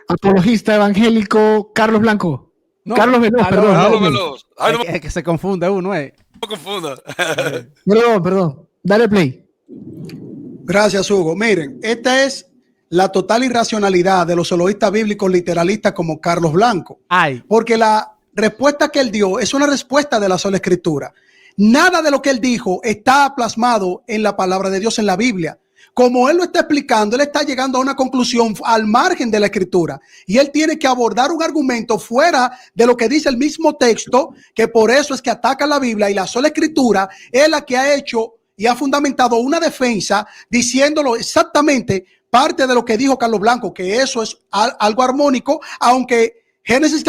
apologista evangélico Carlos Blanco. No, Carlos Veloz, perdón. Carlos Veloz. Es que se confunde uno, No confunda. Perdón. Dale play. Gracias, Hugo. Miren, esta es la total irracionalidad de los soloístas bíblicos literalistas como Carlos Blanco. Porque la respuesta que él dio es una respuesta de la sola escritura. Nada de lo que él dijo está plasmado en la palabra de Dios en la Biblia. Como él lo está explicando, él está llegando a una conclusión al margen de la escritura. Y él tiene que abordar un argumento fuera de lo que dice el mismo texto, que por eso es que ataca la Biblia, y la sola escritura es la que ha hecho y ha fundamentado una defensa diciéndolo exactamente parte de lo que dijo Carlos Blanco, que eso es algo armónico, aunque Génesis...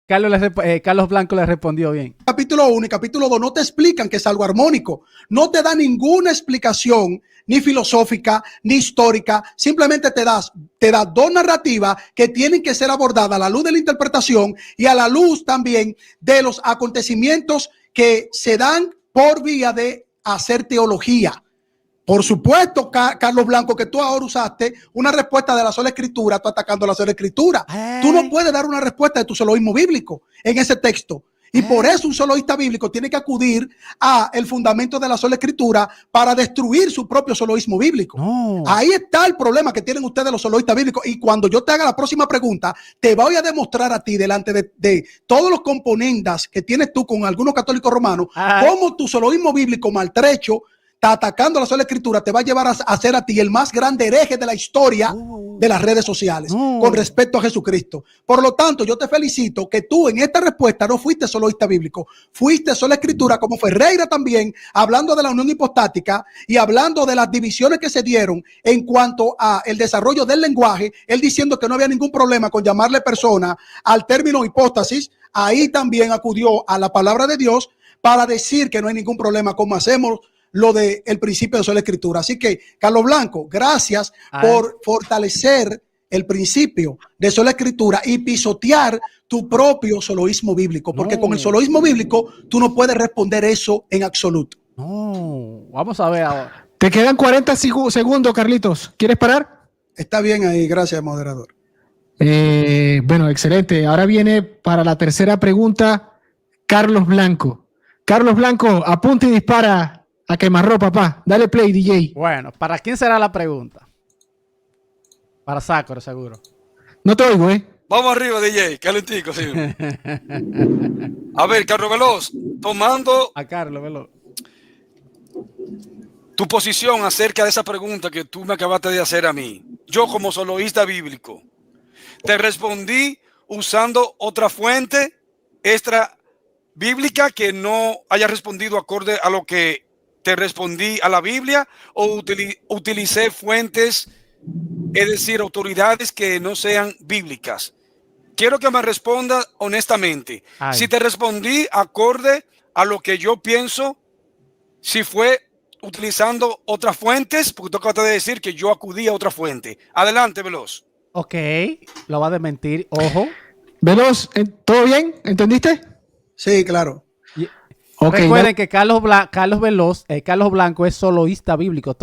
Carlos Blanco le respondió bien. Capítulo 1 y capítulo 2 no te explican que es algo armónico. No te da ninguna explicación, ni filosófica, ni histórica. Simplemente te da dos narrativas que tienen que ser abordadas a la luz de la interpretación y a la luz también de los acontecimientos que se dan por vía de hacer teología. Por supuesto, Carlos Blanco, que tú ahora usaste una respuesta de la sola escritura, tú atacando la sola escritura. Tú no puedes dar una respuesta de tu soloísmo bíblico en ese texto. Y por eso un soloísta bíblico tiene que acudir a el fundamento de la sola escritura para destruir su propio soloísmo bíblico. Ahí está el problema que tienen ustedes los soloístas bíblicos. Y cuando yo te haga la próxima pregunta, te voy a demostrar a ti delante de todos los componentes que tienes tú con algunos católicos romanos, cómo tu soloísmo bíblico maltrecho está atacando la sola escritura, te va a llevar a ser a ti el más grande hereje de la historia de las redes sociales con respecto a Jesucristo. Por lo tanto, yo te felicito que tú en esta respuesta no fuiste soloísta bíblico, fuiste sola escritura, como Ferreira también, hablando de la unión hipostática y hablando de las divisiones que se dieron en cuanto a el desarrollo del lenguaje, él diciendo que no había ningún problema con llamarle persona al término hipóstasis. Ahí también acudió a la palabra de Dios para decir que no hay ningún problema como hacemos lo del principio de sola escritura. Así que, Carlos Blanco, gracias por fortalecer el principio de sola escritura y pisotear tu propio soloísmo bíblico, porque con el soloísmo bíblico tú no puedes responder eso en absoluto. No, vamos a ver ahora. Te quedan 40 segundos, Carlitos. ¿Quieres parar? Está bien ahí, gracias, moderador. Bueno, excelente. Ahora viene para la tercera pregunta Carlos Blanco. Carlos Blanco, apunta y dispara a quemarropa, papá. Dale play, DJ. Bueno, ¿para quién será la pregunta? Para Sacro, seguro. No te oigo, ¿eh? Vamos arriba, DJ. Calentico, sí. A ver, Carlos Veloz, tomando a Carlos Veloz tu posición acerca de esa pregunta que tú me acabaste de hacer a mí. Yo, como soloísta bíblico, te respondí usando otra fuente extra bíblica que no haya respondido acorde a lo que te respondí a la Biblia, o utilicé fuentes, es decir, autoridades que no sean bíblicas. Quiero que me respondas honestamente. Si te respondí acorde a lo que yo pienso, si fue utilizando otras fuentes, porque tú acabas de decir que yo acudí a otra fuente. Adelante, Veloz. Ok, lo va a desmentir, ojo. Veloz, ¿todo bien? ¿Entendiste? Sí, claro. Okay, recuerden que Carlos Blanco es soloísta bíblico,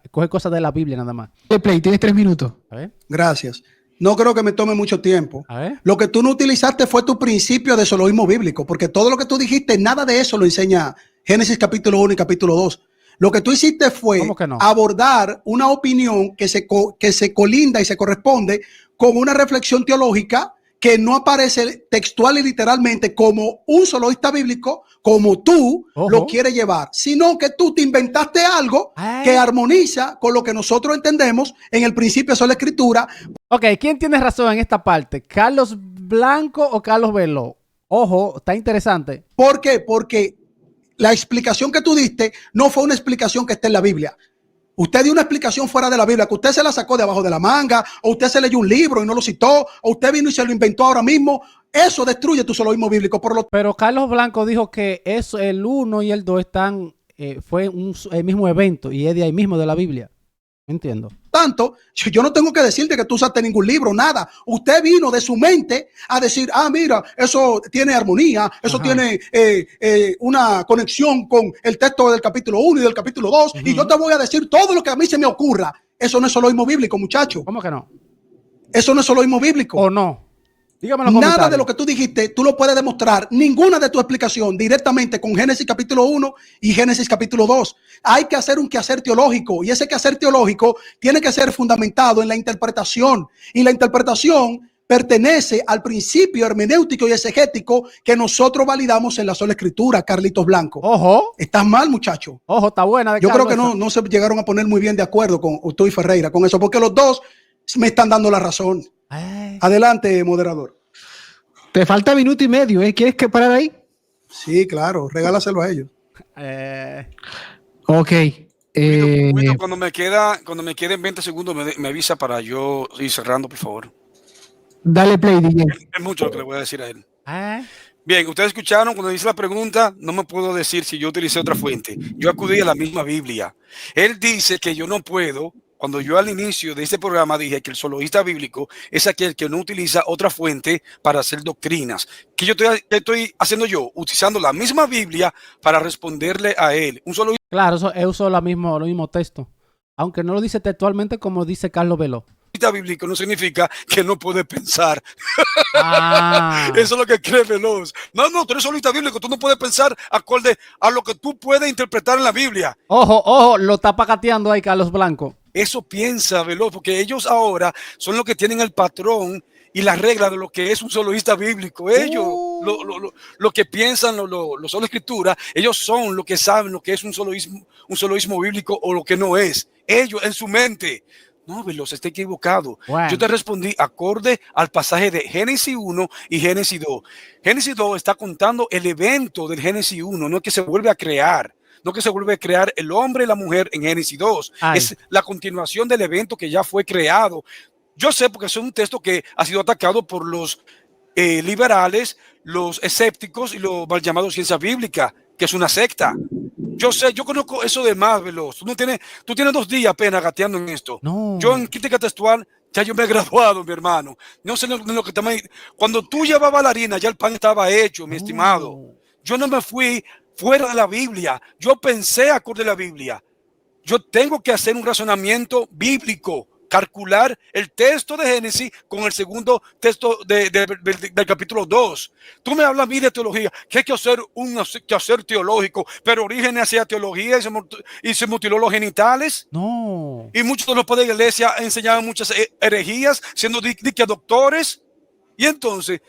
coge cosas de la Biblia nada más. Play, tienes 3 minutos. A ver. Gracias. No creo que me tome mucho tiempo. A ver. Lo que tú no utilizaste fue tu principio de soloísmo bíblico, porque todo lo que tú dijiste, nada de eso lo enseña Génesis capítulo 1 y capítulo 2. Lo que tú hiciste fue abordar una opinión que se colinda y se corresponde con una reflexión teológica que no aparece textual y literalmente como un soloísta bíblico, como tú lo quieres llevar, sino que tú te inventaste algo que armoniza con lo que nosotros entendemos en el principio de sola escritura. Ok, ¿quién tiene razón en esta parte? ¿Carlos Blanco o Carlos Veloz? Ojo, está interesante. ¿Por qué? Porque la explicación que tú diste no fue una explicación que está en la Biblia. Usted dio una explicación fuera de la Biblia, que usted se la sacó de abajo de la manga, o usted se leyó un libro y no lo citó, o usted vino y se lo inventó ahora mismo. Eso destruye tu soloísmo bíblico. Pero Carlos Blanco dijo que eso, el 1 y el 2 fue el mismo evento y es de ahí mismo de la Biblia. Entiendo. Tanto, yo no tengo que decirte que tú usaste ningún libro, nada. Usted vino de su mente a decir, mira, eso tiene armonía, eso tiene una conexión con el texto del capítulo 1 y del capítulo 2, y yo te voy a decir todo lo que a mí se me ocurra. Eso no es soloísmo bíblico, muchacho. ¿Cómo que no? Eso no es soloísmo bíblico. ¿O no? Nada de lo que tú dijiste, tú lo puedes demostrar, ninguna de tu explicación directamente con Génesis capítulo 1 y Génesis capítulo 2. Hay que hacer un quehacer teológico, y ese quehacer teológico tiene que ser fundamentado en la interpretación, y la interpretación pertenece al principio hermenéutico y exegético que nosotros validamos en la sola escritura, Carlitos Blanco. Ojo. Estás mal, muchacho. Ojo, está buena. Yo creo que no se llegaron a poner muy bien de acuerdo con tú y Ferreira con eso, porque los dos me están dando la razón. Adelante, moderador. Te falta minuto y medio, ¿eh? ¿Quieres que parar ahí? Sí, claro, regálaselo a ellos. Ok. Cuando me queden 20 segundos, me avisa para yo ir cerrando, por favor. Dale play, DJ. Es mucho lo que le voy a decir a él. Bien, ustedes escucharon cuando hice la pregunta, no me puedo decir si yo utilicé otra fuente. Yo acudí a la misma Biblia. Él dice que yo no puedo. Cuando yo al inicio de este programa dije que el soloísta bíblico es aquel que no utiliza otra fuente para hacer doctrinas. ¿Qué estoy haciendo yo? Utilizando la misma Biblia para responderle a él. Claro, eso usó el mismo texto. Aunque no lo dice textualmente como dice Carlos Veloz. Bíblico no significa que no puede pensar. Eso es lo que cree Veloz. No, tú eres soloísta bíblico, tú no puedes pensar acorde a lo que tú puedes interpretar en la Biblia. Ojo, lo está pacateando ahí Carlos Blanco. Eso piensa Veloz, porque ellos ahora son los que tienen el patrón y la regla de lo que es un soloísta bíblico. Ellos. lo que piensan los sola escritura, ellos son lo que saben lo que es un soloísmo bíblico o lo que no es. Ellos en su mente. No, Veloz, está equivocado. Bueno. Yo te respondí acorde al pasaje de Génesis 1 y Génesis 2. Génesis 2 está contando el evento del Génesis 1, no es que se vuelve a crear. No que se vuelve a crear el hombre y la mujer en Génesis 2. Ay. Es la continuación del evento que ya fue creado. Yo sé porque es un texto que ha sido atacado por los liberales, los escépticos y los mal llamados ciencia bíblica, que es una secta. Yo sé, yo conozco eso de más, Veloz. Tú tienes 2 días apenas gateando en esto. No. Yo en crítica textual, ya yo me he graduado, mi hermano. No sé lo que también. Cuando tú llevabas la harina, ya el pan estaba hecho, mi estimado. Yo no me fui fuera de la Biblia. Yo pensé acorde a la Biblia. Yo tengo que hacer un razonamiento bíblico, calcular el texto de Génesis con el segundo texto del capítulo 2. Tú me hablas a mí de teología, que hay que hacer un quehacer teológico, pero Orígenes hacía teología y se mutiló los genitales. No. Y muchos de los padres de la iglesia enseñaban muchas herejías, siendo doctores. Y entonces,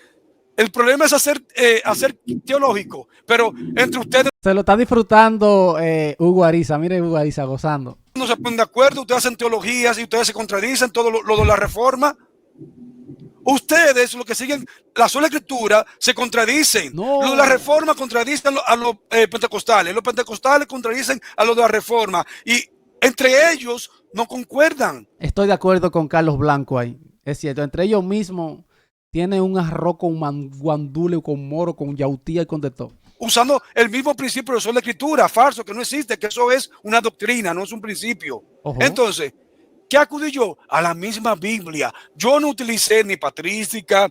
el problema es hacer teológico, pero entre ustedes... Se lo está disfrutando Hugo Ariza. Mire Hugo Ariza gozando. No se ponen de acuerdo, ustedes hacen teologías y ustedes se contradicen, todo lo de la reforma. Ustedes, los que siguen la sola escritura, se contradicen. No. Los de la reforma contradicen a los pentecostales. Los pentecostales contradicen a los de la reforma. Y entre ellos no concuerdan. Estoy de acuerdo con Carlos Blanco ahí. Es cierto, entre ellos mismos tienen un arroz con guandule, con moro, con yautía y con de todo. Usando el mismo principio de sola escritura, falso, que no existe, que eso es una doctrina, no es un principio. Entonces, ¿qué acudí yo? A la misma Biblia. Yo no utilicé ni patrística,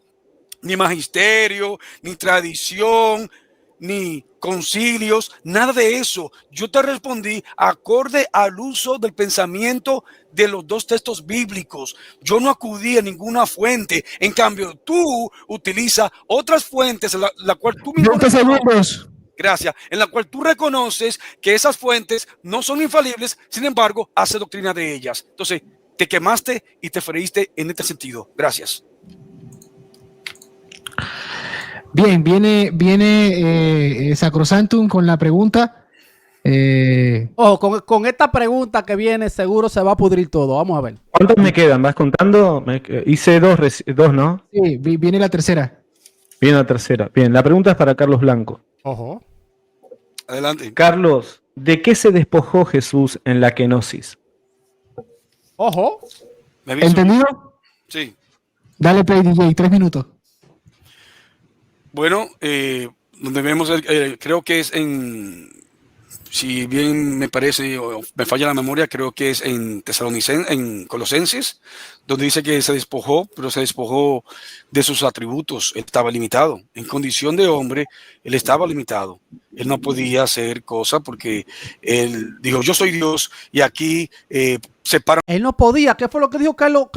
ni magisterio, ni tradición, ni concilios, nada de eso. Yo te respondí acorde al uso del pensamiento de los 2 textos bíblicos. Yo no acudí a ninguna fuente. En cambio, tú utilizas otras fuentes, la cual tú mismo... Gracias. En la cual tú reconoces que esas fuentes no son infalibles, sin embargo, hace doctrina de ellas. Entonces, te quemaste y te freíste en este sentido. Gracias. Bien, viene Sacrosantum con la pregunta. Con esta pregunta que viene, seguro se va a pudrir todo. Vamos a ver. ¿Cuántos me quedan? ¿Vas contando? Hice dos, ¿no? Sí, viene la tercera. Viene la tercera. Bien, la pregunta es para Carlos Blanco. Ojo. Adelante. Carlos, ¿de qué se despojó Jesús en la kenosis? Ojo. ¿Entendido? Sí. Dale play, DJ, 3 minutos. Bueno, donde vemos, creo que es si bien me parece o me falla la memoria, creo que es en Colosenses, donde dice que se despojó, pero se despojó de sus atributos. Él estaba limitado. En condición de hombre, él estaba limitado. Él no podía hacer cosas porque él dijo, yo soy Dios y aquí separan. Él no podía. ¿Qué fue lo que dijo Carlos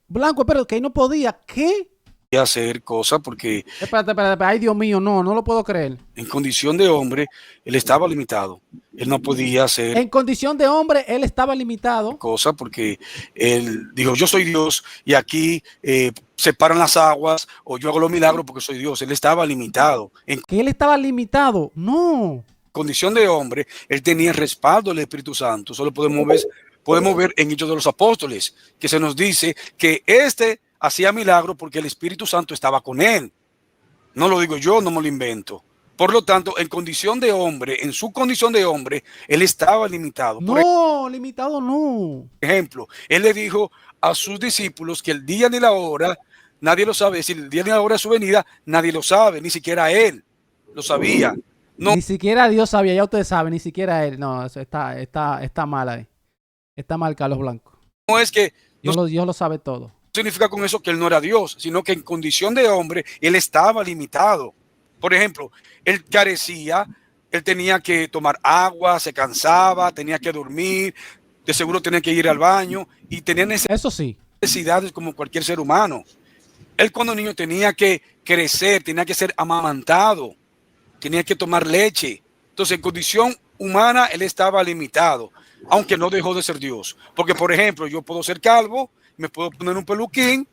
Blanco? Pero que él no podía. ¿Qué? Hacer cosas porque... Espérate. Ay, Dios mío, no lo puedo creer. En condición de hombre, él estaba limitado. Él no podía hacer... En condición de hombre, él estaba limitado. Cosa porque él dijo, yo soy Dios y aquí separan las aguas o yo hago los milagros porque soy Dios. Él estaba limitado. ¿Que él estaba limitado? No. Condición de hombre, él tenía el respaldo del Espíritu Santo. Solo podemos ver en Hechos de los Apóstoles, que se nos dice que hacía milagro porque el Espíritu Santo estaba con él. No lo digo yo, no me lo invento. Por lo tanto, en su condición de hombre, él estaba limitado. Limitado no. Por ejemplo, él le dijo a sus discípulos que el día ni la hora, nadie lo sabe. Es decir, el día ni la hora de su venida, nadie lo sabe, ni siquiera él lo sabía. No. Ni siquiera Dios sabía, ya ustedes saben, ni siquiera él. No, eso está mal ahí. Está mal Carlos Blanco. No es que... Dios lo sabe todo. Significa con eso que él no era Dios, sino que en condición de hombre él estaba limitado. Por ejemplo, él carecía, él tenía que tomar agua, se cansaba, tenía que dormir, de seguro tenía que ir al baño y tenía necesidades como cualquier ser humano. Él cuando niño tenía que crecer, tenía que ser amamantado, tenía que tomar leche. Entonces, en condición humana él estaba limitado, aunque no dejó de ser Dios. Porque, por ejemplo, yo puedo ser calvo, me puedo poner un peluquín,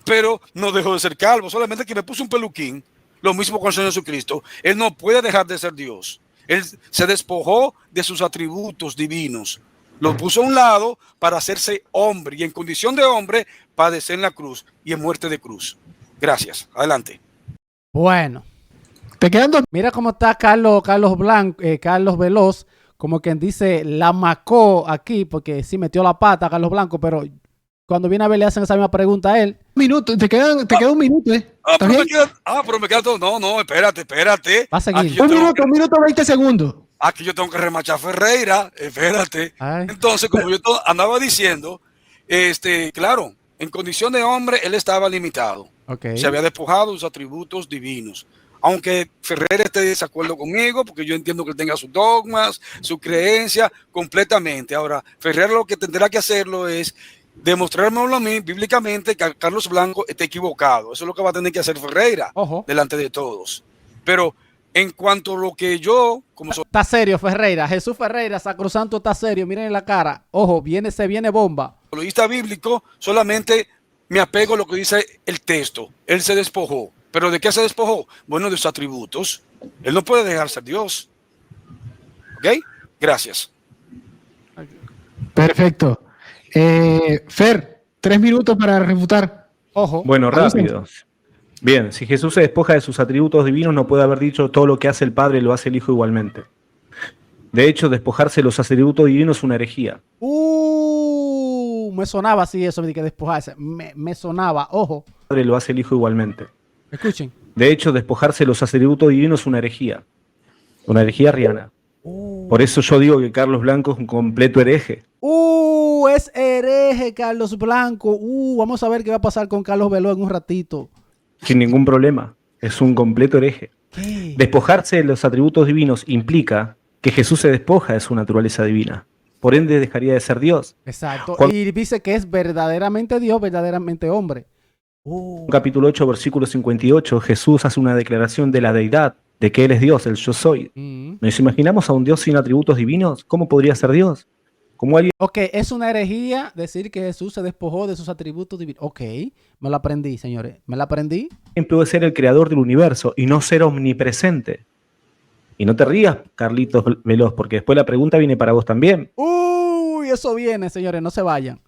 pero no dejo de ser calvo, solamente que me puse un peluquín. Lo mismo con el Señor Jesucristo. Él no puede dejar de ser Dios. Él se despojó de sus atributos divinos. Los puso a un lado para hacerse hombre y en condición de hombre padecer en la cruz y en muerte de cruz. Gracias. Adelante. Bueno. Te quedan dos. Mira cómo está Carlos Veloz, como quien dice, la macó aquí, porque sí metió la pata a Carlos Blanco, pero cuando viene a ver le hacen esa misma pregunta a él. Un minuto, te queda un minuto, Pero me queda todo. No, espérate. Va a seguir. Un minuto 20 segundos. Aquí yo tengo que remachar a Ferreira, espérate. Ay. Entonces, como yo andaba diciendo, claro, en condición de hombre, él estaba limitado. Okay. Se había despojado de sus atributos divinos. Aunque Ferreira esté de desacuerdo conmigo, porque yo entiendo que él tenga sus dogmas, su creencia, completamente. Ahora, Ferreira lo que tendrá que hacerlo es demostrármelo a mí, bíblicamente, que Carlos Blanco está equivocado. Eso es lo que va a tener que hacer Ferreira, delante de todos. Pero en cuanto a lo que yo... Está serio, Ferreira. Jesús Ferreira, Sacrosanto está serio. Miren en la cara. Ojo, se viene bomba. Apologista bíblico, solamente me apego a lo que dice el texto. Él se despojó. ¿Pero de qué se despojó? Bueno, de sus atributos. Él no puede dejar ser Dios. ¿Ok? Gracias. Perfecto. Fer, 3 minutos para refutar. Ojo. Bueno, rápido. Bien, si Jesús se despoja de sus atributos divinos, no puede haber dicho todo lo que hace el Padre lo hace el Hijo igualmente. De hecho, despojarse de los atributos divinos es una herejía. Me sonaba así eso de que despojarse. Me sonaba, ojo. El Padre lo hace el Hijo igualmente. Escuchen. De hecho, despojarse de los atributos divinos es una herejía. Una herejía arriana. Por eso yo digo que Carlos Blanco es un completo hereje. Es hereje Carlos Blanco. Vamos a ver qué va a pasar con Carlos Veloz en un ratito. Sin ningún problema. Es un completo hereje. ¿Qué? Despojarse de los atributos divinos implica que Jesús se despoja de su naturaleza divina. Por ende, dejaría de ser Dios. Exacto. Y dice que es verdaderamente Dios, verdaderamente hombre. Capítulo 8, versículo 58, Jesús hace una declaración de la deidad, de que Él es Dios, el yo soy. ¿Nos imaginamos a un Dios sin atributos divinos? ¿Cómo podría ser Dios? ¿Cómo alguien... Ok, es una herejía decir que Jesús se despojó de sus atributos divinos. Ok, me lo aprendí, señores. Me lo aprendí. puede ser el creador del universo y no ser omnipresente? Y no te rías, Carlitos Veloz, porque después la pregunta viene para vos también. Eso viene, señores, no se vayan.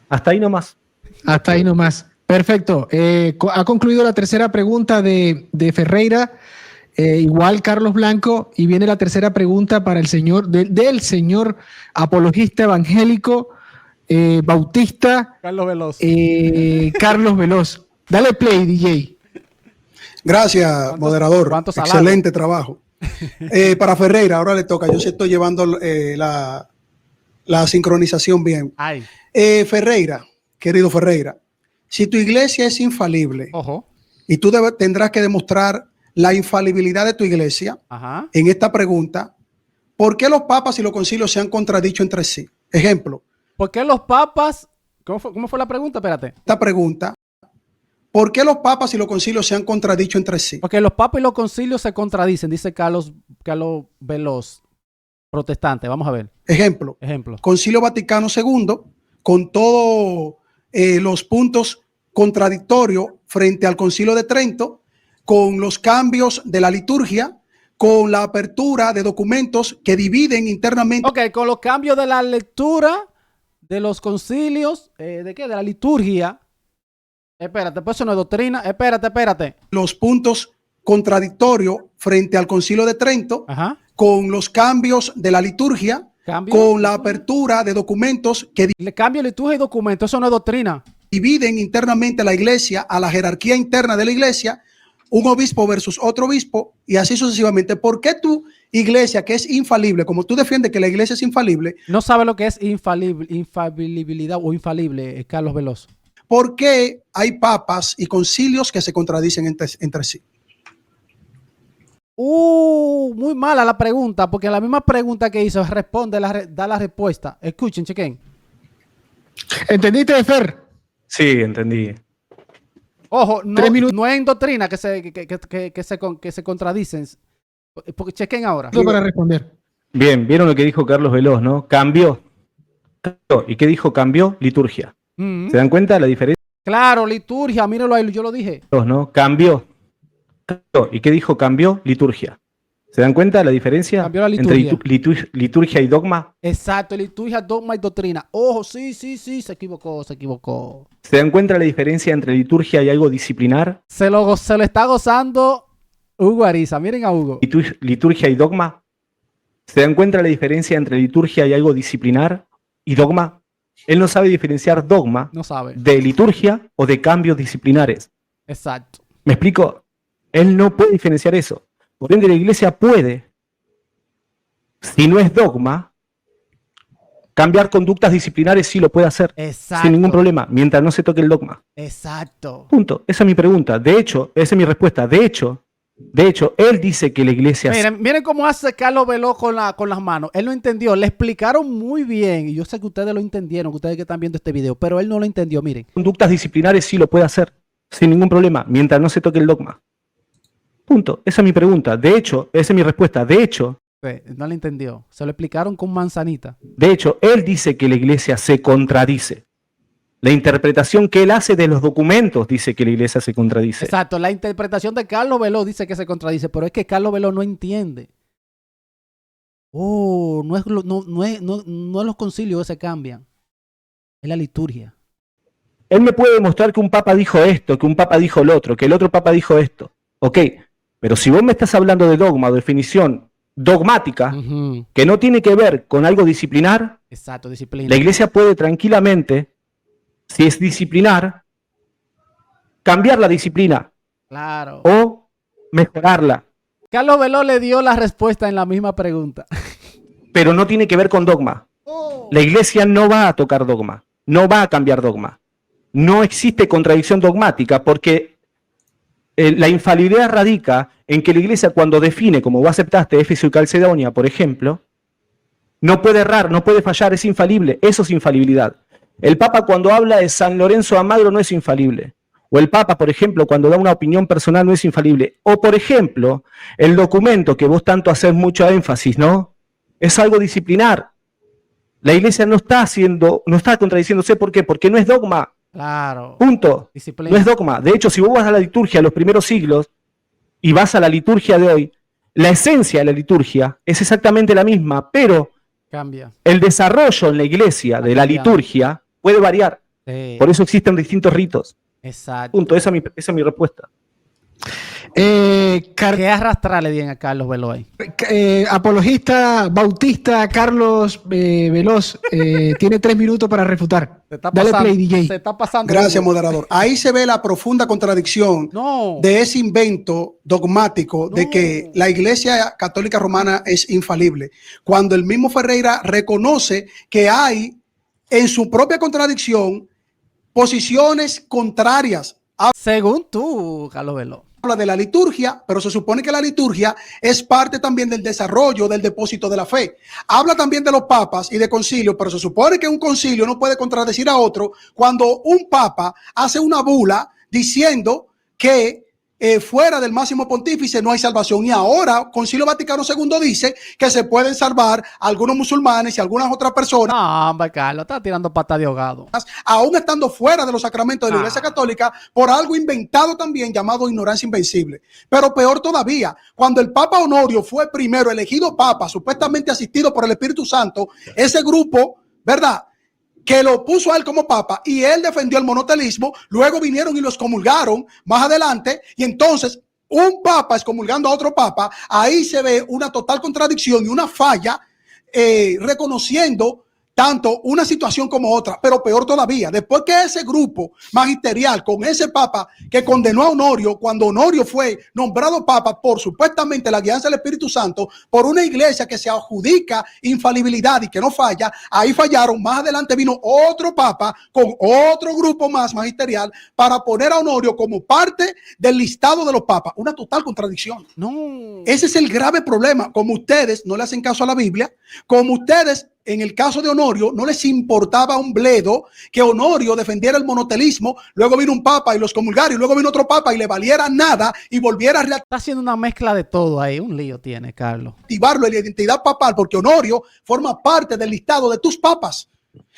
Hasta ahí nomás. Hasta ahí nomás. Perfecto. Ha concluido la tercera pregunta de Ferreira. Igual Carlos Blanco. Y viene la tercera pregunta para el señor, del señor apologista evangélico bautista Carlos Veloz. Carlos Veloz. Dale play, DJ. Gracias, moderador. Excelente trabajo. Para Ferreira, ahora le toca. Yo sí estoy llevando la sincronización bien. Ferreira, querido Ferreira, si tu iglesia es infalible, y tú tendrás que demostrar la infalibilidad de tu iglesia, en esta pregunta, ¿por qué los papas y los concilios se han contradicho entre sí? Ejemplo. ¿Por qué los papas? ¿Cómo fue la pregunta? Espérate. Esta pregunta. ¿Por qué los papas y los concilios se han contradicho entre sí? Porque los papas y los concilios se contradicen, dice Carlos Veloz, protestante. Vamos a ver. Ejemplo. Concilio Vaticano II, con todos los puntos contradictorios frente al Concilio de Trento, con los cambios de la liturgia, con la apertura de documentos que dividen internamente. Ok, con los cambios de la lectura de los concilios, ¿de qué? De la liturgia. Espérate, pues eso no es doctrina. Espérate. Los puntos contradictorios frente al Concilio de Trento, con los cambios de la liturgia, con la apertura de documentos que cambio de liturgia y documentos, eso no es doctrina. Dividen internamente la iglesia, a la jerarquía interna de la iglesia, un obispo versus otro obispo, y así sucesivamente. ¿Por qué tu iglesia, que es infalible, como tú defiendes que la iglesia es infalible, no sabe lo que es infalibilidad o infalible, Carlos Veloz? ¿Por qué hay papas y concilios que se contradicen entre sí? Muy mala la pregunta, porque la misma pregunta que hizo responde, da la respuesta. Escuchen, chequen. ¿Entendiste, Fer? Sí, entendí. Ojo, no es en doctrina que se contradicen. Porque chequen ahora. Para responder. Bien, vieron lo que dijo Carlos Veloz, ¿no? Cambió. ¿Y qué dijo? Cambió liturgia. ¿Se dan cuenta de la diferencia? Claro, liturgia, míralo ahí, yo lo dije. ¿No? Cambió. ¿Y qué dijo? Cambió liturgia. ¿Se dan cuenta la diferencia entre liturgia y dogma? Exacto, liturgia, dogma y doctrina. Ojo, sí, se equivocó. ¿Se dan cuenta la diferencia entre liturgia y algo disciplinar? Se lo está gozando Hugo Ariza. Miren a Hugo. Liturgia y dogma. ¿Se dan cuenta la diferencia entre liturgia y algo disciplinar y dogma? Él no sabe diferenciar dogma de liturgia o de cambios disciplinares. Exacto. ¿Me explico? Él no puede diferenciar eso. Por ende, la iglesia puede, si no es dogma, cambiar conductas disciplinares, sí lo puede hacer. Exacto. Sin ningún problema, mientras no se toque el dogma. Exacto. Punto. Esa es mi pregunta. De hecho, esa es mi respuesta. De hecho, él dice que la iglesia... Miren cómo hace Carlos Veló con las manos. Él no entendió. Le explicaron muy bien. Y yo sé que ustedes lo entendieron, que ustedes que están viendo este video, pero él no lo entendió, miren. Conductas disciplinares sí lo puede hacer, sin ningún problema, mientras no se toque el dogma. Punto. Esa es mi pregunta. De hecho, esa es mi respuesta. De hecho... No le entendió. Se lo explicaron con manzanita. De hecho, él dice que la iglesia se contradice. La interpretación que él hace de los documentos dice que la iglesia se contradice. Exacto. La interpretación de Carlos Veló dice que se contradice, pero es que Carlos Veló no entiende. No es los concilios que se cambian. Es la liturgia. Él me puede demostrar que un papa dijo esto, que un papa dijo lo otro, que el otro papa dijo esto. Ok, pero si vos me estás hablando de dogma o definición dogmática, que no tiene que ver con algo disciplinar, exacto, disciplina. La iglesia puede tranquilamente, si es disciplinar, cambiar la disciplina. Claro. O mejorarla. Carlos Veló le dio la respuesta en la misma pregunta. Pero no tiene que ver con dogma. La iglesia no va a tocar dogma, no va a cambiar dogma. No existe contradicción dogmática porque la infalibilidad radica en que la iglesia, cuando define, como vos aceptaste, Éfeso y Calcedonia, por ejemplo, no puede errar, no puede fallar, es infalible. Eso es infalibilidad. El Papa, cuando habla de San Lorenzo Almagro, no es infalible. O el Papa, por ejemplo, cuando da una opinión personal, no es infalible. O, por ejemplo, el documento que vos tanto haces mucho énfasis, ¿no? Es algo disciplinar. La iglesia no está contradiciéndose. ¿Por qué? Porque no es dogma. Claro. Punto. Disciplina. No es dogma. De hecho, si vos vas a la liturgia de los primeros siglos y vas a la liturgia de hoy, la esencia de la liturgia es exactamente la misma, pero cambia. El desarrollo en la iglesia de la liturgia puede variar. Sí. Por eso existen distintos ritos. Exacto. Punto. Esa es mi respuesta. ¿Qué arrastrarle bien a Carlos Veló? Apologista bautista Carlos Veloz tiene 3 minutos para refutar. Dale play, DJ. Se está pasando. Gracias, moderador. Ahí se ve la profunda contradicción de ese invento dogmático de que la Iglesia Católica Romana es infalible, cuando el mismo Ferreira reconoce que hay en su propia contradicción posiciones contrarias. Según tú, Carlos Veló. Habla de la liturgia, pero se supone que la liturgia es parte también del desarrollo del depósito de la fe. Habla también de los papas y de concilios, pero se supone que un concilio no puede contradecir a otro cuando un papa hace una bula diciendo que fuera del máximo pontífice no hay salvación. Y ahora Concilio Vaticano II dice que se pueden salvar algunos musulmanes y algunas otras personas. No, hombre, Carlos, está tirando pata de ahogado. Aún estando fuera de los sacramentos de la Iglesia Católica por algo inventado también llamado ignorancia invencible. Pero peor todavía, cuando el Papa Honorio fue primero elegido Papa, supuestamente asistido por el Espíritu Santo, ese grupo, ¿verdad?, que lo puso a él como papa y él defendió el monotelismo, luego vinieron y lo excomulgaron más adelante y entonces un papa excomulgando a otro papa, ahí se ve una total contradicción y una falla reconociendo tanto una situación como otra, pero peor todavía, después que ese grupo magisterial con ese papa que condenó a Honorio, cuando Honorio fue nombrado papa por supuestamente la guianza del Espíritu Santo, por una iglesia que se adjudica infalibilidad y que no falla, ahí fallaron. Más adelante vino otro papa con otro grupo más magisterial para poner a Honorio como parte del listado de los papas. Una total contradicción. No. Ese es el grave problema. Como ustedes no le hacen caso a la Biblia, como ustedes en el caso de Honorio no les importaba un bledo que Honorio defendiera el monotelismo, luego vino un papa y los comulgara y luego vino otro papa y le valiera nada y volviera a Está haciendo una mezcla de todo ahí, un lío tiene, Carlos. Activarlo en la identidad papal porque Honorio forma parte del listado de tus papas.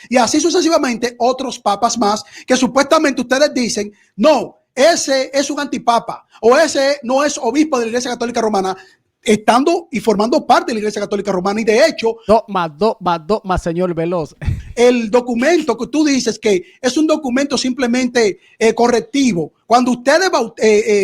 Y así sucesivamente otros papas más que supuestamente ustedes dicen, no, ese es un antipapa o ese no es obispo de la Iglesia Católica Romana, estando y formando parte de la Iglesia Católica Romana. Y de hecho, dogma, señor Veloz. El documento que tú dices que es un documento simplemente correctivo, cuando ustedes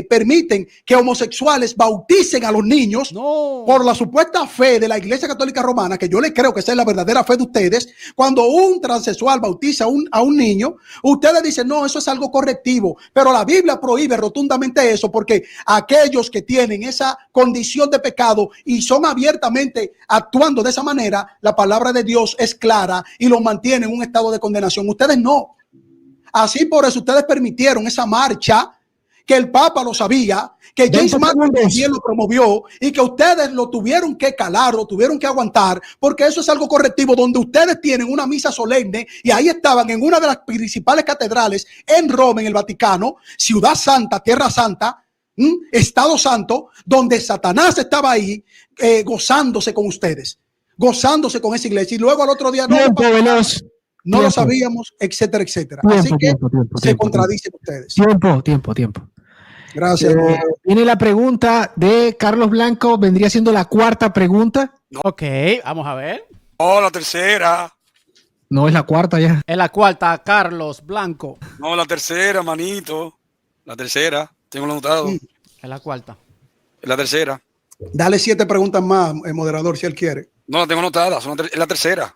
permiten que homosexuales bauticen a los niños por la supuesta fe de la Iglesia Católica Romana, que yo le creo que esa es la verdadera fe de ustedes, cuando un transexual bautiza a un niño, ustedes dicen, no, eso es algo correctivo, pero la Biblia prohíbe rotundamente eso, porque aquellos que tienen esa condición de pecado y son abiertamente actuando de esa manera, la palabra de Dios es clara y los mantiene en un estado de condenación. Ustedes no. Así por eso ustedes permitieron esa marcha, que el Papa lo sabía, que James Martin también lo promovió y que ustedes lo tuvieron que calar, lo tuvieron que aguantar, porque eso es algo correctivo, donde ustedes tienen una misa solemne y ahí estaban en una de las principales catedrales en Roma, en el Vaticano, Ciudad Santa, Tierra Santa, Estado Santo, donde Satanás estaba ahí gozándose con ustedes, gozándose con esa iglesia, y luego al otro día no lo sabíamos, etcétera, etcétera. Así que se contradicen ustedes. Tiempo. Gracias. Viene la pregunta de Carlos Blanco, vendría siendo la cuarta pregunta. No. Ok, vamos a ver. No, la tercera. No, es la cuarta ya. Es la cuarta, Carlos Blanco. No, la tercera, manito. La tercera. Tengo lo anotado. Es la cuarta. Es la tercera. Dale 7 preguntas más, moderador, si él quiere. No, la tengo anotada. Es la tercera.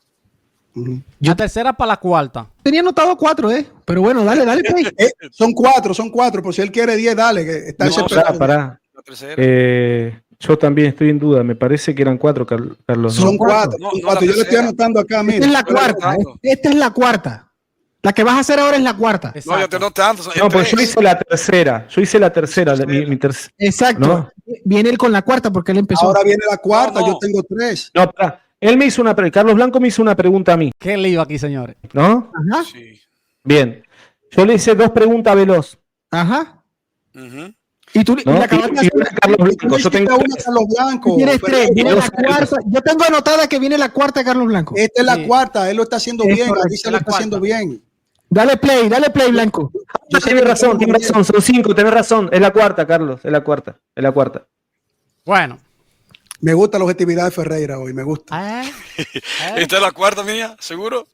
La tercera para la cuarta. Tenía anotado 4, pero bueno, dale. Son 4, por si él quiere 10, dale. Que está pará. La tercera. Yo también estoy en duda. Me parece que eran 4, Carlos. Son 4. Yo le estoy anotando acá. Mira. Esta es la cuarta. Esta es la cuarta. La que vas a hacer ahora es la cuarta. Exacto. No, yo te notando. No, pues yo hice la tercera. Exacto. ¿No? Viene él con la cuarta porque él empezó. Ahora viene la cuarta. No. Yo tengo 3. No, pará. Él me hizo Carlos Blanco me hizo una pregunta a mí. ¿Qué lío aquí, señores? ¿No? Ajá. Sí. Bien. Yo le hice 2 preguntas veloz. Ajá. Uh-huh. Y tú ¿No? le acabaste de hacer Carlos Blanco. Yo tengo una Carlos Blanco. Tienes 3. Viene la cuarta. Yo tengo anotada que viene la cuarta de Carlos Blanco. Esta es la cuarta. Él lo está haciendo bien. Correcto, Aquí se lo está haciendo bien. Dale play, Blanco. Tienes razón. Son 5. Tenés razón. Es la cuarta, Carlos. Es la cuarta. Bueno. Me gusta la objetividad de Ferreira hoy. Me gusta. ¿Esta es la cuarta mía? ¿Seguro?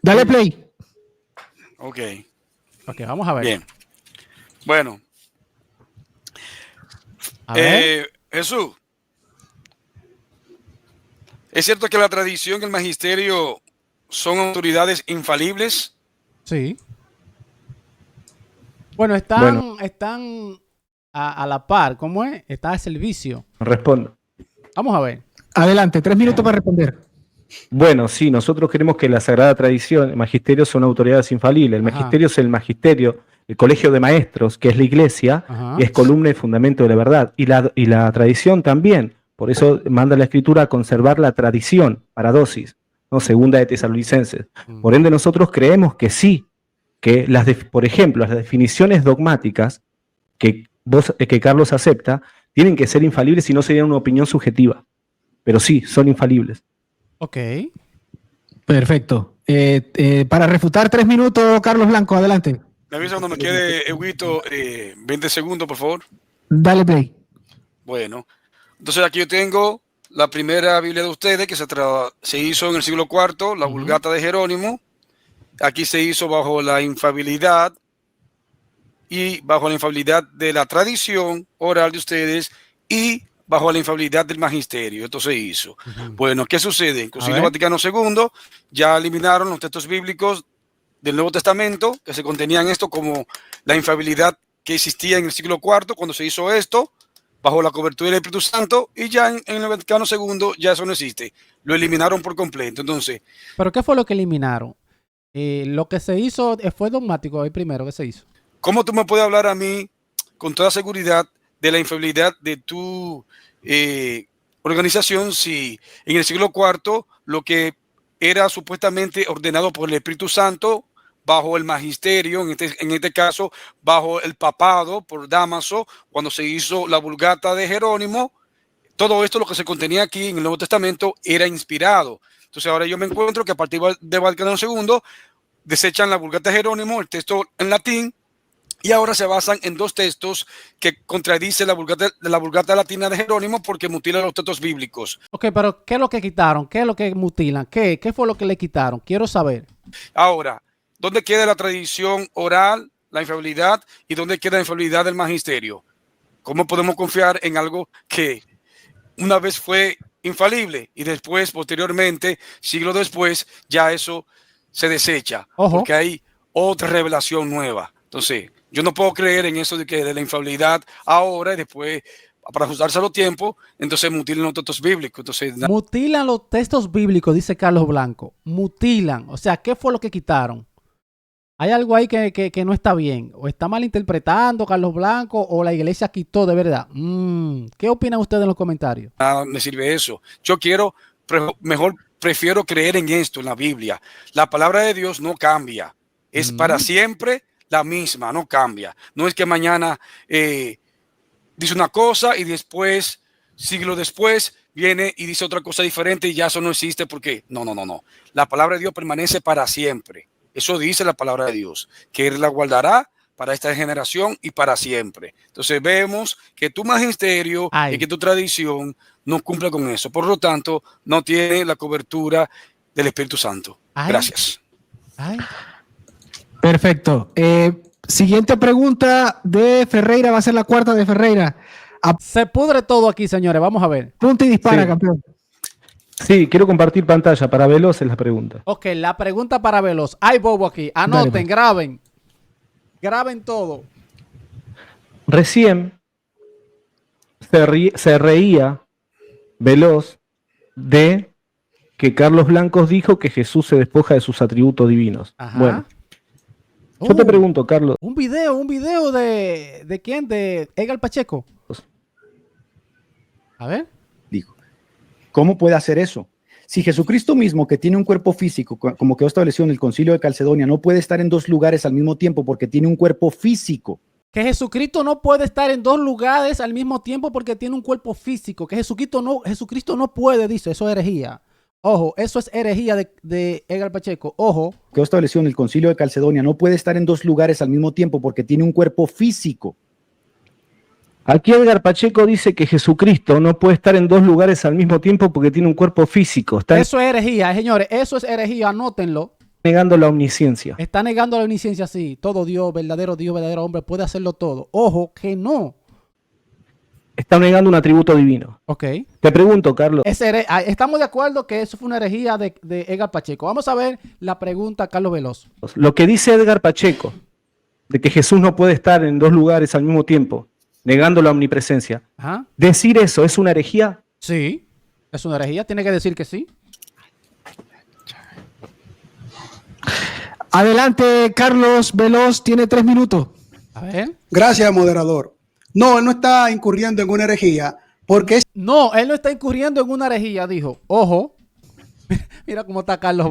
Dale play. Ok, vamos a ver. bien. Bueno. A ver. Jesús. ¿Es cierto que la tradición y el magisterio son autoridades infalibles? Sí. Bueno, están a la par. ¿Cómo es? Está a servicio. Respondo. Vamos a ver. Adelante, 3 minutos para responder. Bueno, sí, nosotros queremos que la Sagrada Tradición, el magisterio son autoridades infalibles. El magisterio es el magisterio, el colegio de maestros, que es la iglesia, y es columna y fundamento de la verdad. Y la tradición también. Por eso manda la Escritura a conservar la tradición, paradosis, ¿no? Segunda de Tesalonicenses. Por ende, nosotros creemos que sí, que por ejemplo, las definiciones dogmáticas que Carlos acepta, tienen que ser infalibles y no serían una opinión subjetiva. Pero sí, son infalibles. Ok. Perfecto. Para refutar 3 minutos, Carlos Blanco, adelante. Me avisa cuando me quede, Huguito, 20 segundos, por favor. Dale play. Bueno, entonces aquí yo tengo la primera Biblia de ustedes que se hizo en el siglo IV, la Vulgata de Jerónimo. Aquí se hizo bajo la infalibilidad y bajo la infalibilidad de la tradición oral de ustedes y bajo la infalibilidad del magisterio. Esto se hizo. Bueno, ¿qué sucede? En el Concilio Vaticano II ya eliminaron los textos bíblicos del Nuevo Testamento que se contenían esto como la infalibilidad que existía en el siglo IV cuando se hizo esto bajo la cobertura del Espíritu Santo, y ya en el Vaticano II ya eso no existe. Lo eliminaron por completo. Entonces, ¿pero qué fue lo que eliminaron? Lo que se hizo fue dogmático, el primero que se hizo. ¿Cómo tú me puedes hablar a mí con toda seguridad de la infalibilidad de tu organización si en el siglo IV lo que era supuestamente ordenado por el Espíritu Santo bajo el magisterio, en este caso bajo el papado por Dámaso, cuando se hizo la Vulgata de Jerónimo, todo esto lo que se contenía aquí en el Nuevo Testamento era inspirado? Entonces ahora yo me encuentro que a partir de Vaticano II desechan la Vulgata de Jerónimo, el texto en latín, y ahora se basan en dos textos que contradicen la Vulgata latina de Jerónimo porque mutilan los textos bíblicos. Ok, pero ¿qué es lo que quitaron? ¿Qué es lo que mutilan? ¿Qué fue lo que le quitaron? Quiero saber. Ahora, ¿dónde queda la tradición oral, la infalibilidad, y dónde queda la infalibilidad del magisterio? ¿Cómo podemos confiar en algo que una vez fue infalible y después, posteriormente, siglos después, ya eso se desecha? Ojo. Porque hay otra revelación nueva. Entonces, yo no puedo creer en eso de que de la infalibilidad ahora y después, para ajustarse a los tiempos, entonces mutilan los textos bíblicos. Entonces, mutilan los textos bíblicos, dice Carlos Blanco. Mutilan. O sea, ¿qué fue lo que quitaron? Hay algo ahí que no está bien. O está mal interpretando Carlos Blanco o la iglesia quitó de verdad. ¿Qué opinan ustedes en los comentarios? Nada me sirve eso. Yo prefiero creer en esto, en la Biblia. La palabra de Dios no cambia. Es para siempre la misma, no cambia. No es que mañana dice una cosa y después, siglos después, viene y dice otra cosa diferente y ya eso no existe porque no. La palabra de Dios permanece para siempre. Eso dice la palabra de Dios, que Él la guardará para esta generación y para siempre. Entonces vemos que tu magisterio y que tu tradición no cumple con eso. Por lo tanto, no tiene la cobertura del Espíritu Santo. Gracias. Perfecto. Siguiente pregunta de Ferreira, va a ser la cuarta de Ferreira. Se pudre todo aquí, señores. Vamos a ver. Punta y dispara, campeón. Sí, quiero compartir pantalla. Para Veloz es la pregunta. Ok, la pregunta para Veloz. Hay bobo aquí. Anoten, dale, graben. Graben todo. Recién se reía Veloz de que Carlos Blancos dijo que Jesús se despoja de sus atributos divinos. Ajá. Bueno, yo te pregunto, Carlos. Un video de quién, de Edgar Pacheco. A ver. Dijo, ¿cómo puede hacer eso? Si Jesucristo mismo, que tiene un cuerpo físico, como quedó establecido en el Concilio de Calcedonia, no puede estar en dos lugares al mismo tiempo porque tiene un cuerpo físico. Que Jesucristo no puede estar en dos lugares al mismo tiempo porque tiene un cuerpo físico. Que Jesucristo no puede, dice. Eso es herejía. Ojo, eso es herejía de Edgar Pacheco. Ojo. Quedó establecido en el Concilio de Calcedonia, no puede estar en dos lugares al mismo tiempo porque tiene un cuerpo físico. Aquí Edgar Pacheco dice que Jesucristo no puede estar en dos lugares al mismo tiempo porque tiene un cuerpo físico. Eso es herejía, señores. Eso es herejía, anótenlo. Negando la omnisciencia. Está negando la omnisciencia, sí. Todo Dios, verdadero hombre, puede hacerlo todo. Ojo, que no. Está negando un atributo divino. Ok. Te pregunto, Carlos. Estamos de acuerdo que eso fue una herejía de Edgar Pacheco. Vamos a ver la pregunta, Carlos Veloz. Lo que dice Edgar Pacheco, de que Jesús no puede estar en dos lugares al mismo tiempo, negando la omnipresencia. Ajá. ¿Decir eso es una herejía? Sí, es una herejía. Tiene que decir que sí. Adelante, Carlos Veloz, tiene 3 minutos. A ver. Gracias, moderador. No, él no está incurriendo en una herejía porque No, él no está incurriendo en una herejía, dijo. Ojo. Mira cómo está Carlos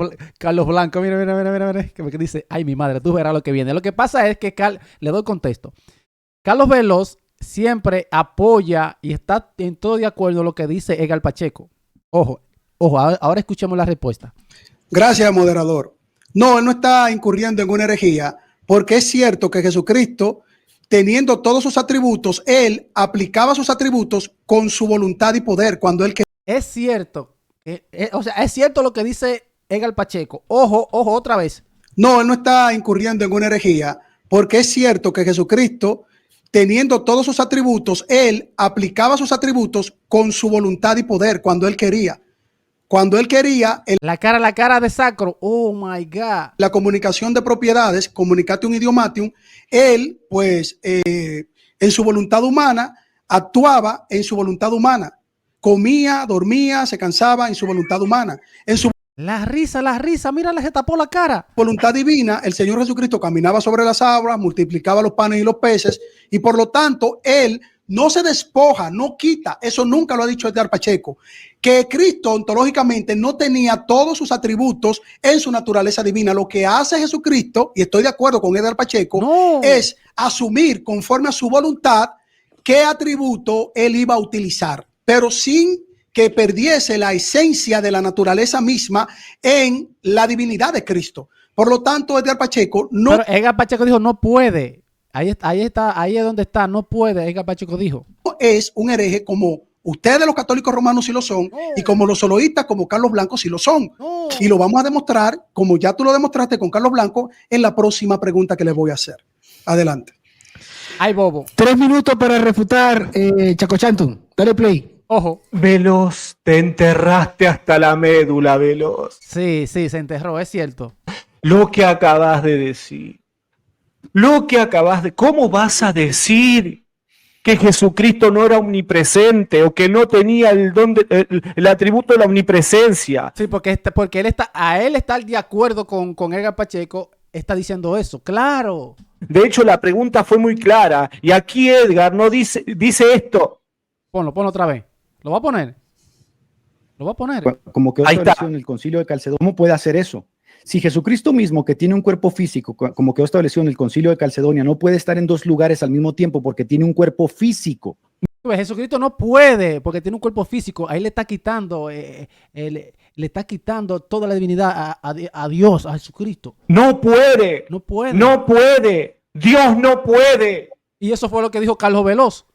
Blanco. Mira. Que dice, ay, mi madre, tú verás lo que viene. Lo que pasa es que, le doy contexto. Carlos Veloz siempre apoya y está en todo de acuerdo con lo que dice Edgar Pacheco. Ojo, ahora escuchemos la respuesta. Gracias, moderador. No, él no está incurriendo en una herejía porque es cierto que Jesucristo, teniendo todos sus atributos, él aplicaba sus atributos con su voluntad y poder cuando él quería. Es cierto. Es cierto lo que dice Edgar Pacheco. Ojo, otra vez. No, él no está incurriendo en una herejía porque es cierto que Jesucristo, teniendo todos sus atributos, él aplicaba sus atributos con su voluntad y poder cuando él quería. Cuando él quería... La cara de Sacro. Oh, my God. La comunicación de propiedades, communicatium idiomatium, él, pues, en su voluntad humana, actuaba en su voluntad humana. Comía, dormía, se cansaba en su voluntad humana. En su La risa, mírale, se tapó la cara. Voluntad divina, el Señor Jesucristo caminaba sobre las aguas, multiplicaba los panes y los peces, y por lo tanto, él no se despoja, no quita. Eso nunca lo ha dicho Edgar Pacheco. Que Cristo ontológicamente no tenía todos sus atributos en su naturaleza divina. Lo que hace Jesucristo, y estoy de acuerdo con Edgar Pacheco, es asumir conforme a su voluntad qué atributo él iba a utilizar, pero sin que perdiese la esencia de la naturaleza misma en la divinidad de Cristo. Por lo tanto, Edgar Pacheco no... Pero Edgar Pacheco dijo no puede. Ahí es donde está, no puede. Edgar Pacheco dijo. Es un hereje como ustedes los católicos romanos sí lo son, y como los soloístas como Carlos Blanco sí lo son. Y lo vamos a demostrar, como ya tú lo demostraste con Carlos Blanco, en la próxima pregunta que les voy a hacer. Adelante. Ay, bobo. 3 minutos para refutar, Chaco Chantum. Dale play. Ojo. Veloz, te enterraste hasta la médula, Veloz. Sí, se enterró, es cierto. Lo que acabas de decir. ¿Cómo vas a decir que Jesucristo no era omnipresente o que no tenía el atributo de la omnipresencia? Sí, porque él está de acuerdo con Edgar Pacheco, está diciendo eso, claro. De hecho, la pregunta fue muy clara y aquí Edgar no dice esto. Ponlo otra vez. ¿Lo va a poner? Como que estableció en el Concilio de Calcedonia. ¿Cómo puede hacer eso? Si Jesucristo mismo, que tiene un cuerpo físico, como quedó establecido en el Concilio de Calcedonia, no puede estar en 2 lugares al mismo tiempo porque tiene un cuerpo físico. Jesucristo no puede porque tiene un cuerpo físico. Ahí le está quitando, le está quitando toda la divinidad a Dios, a Jesucristo. No puede. Dios no puede. Y eso fue lo que dijo Carlos Veloz.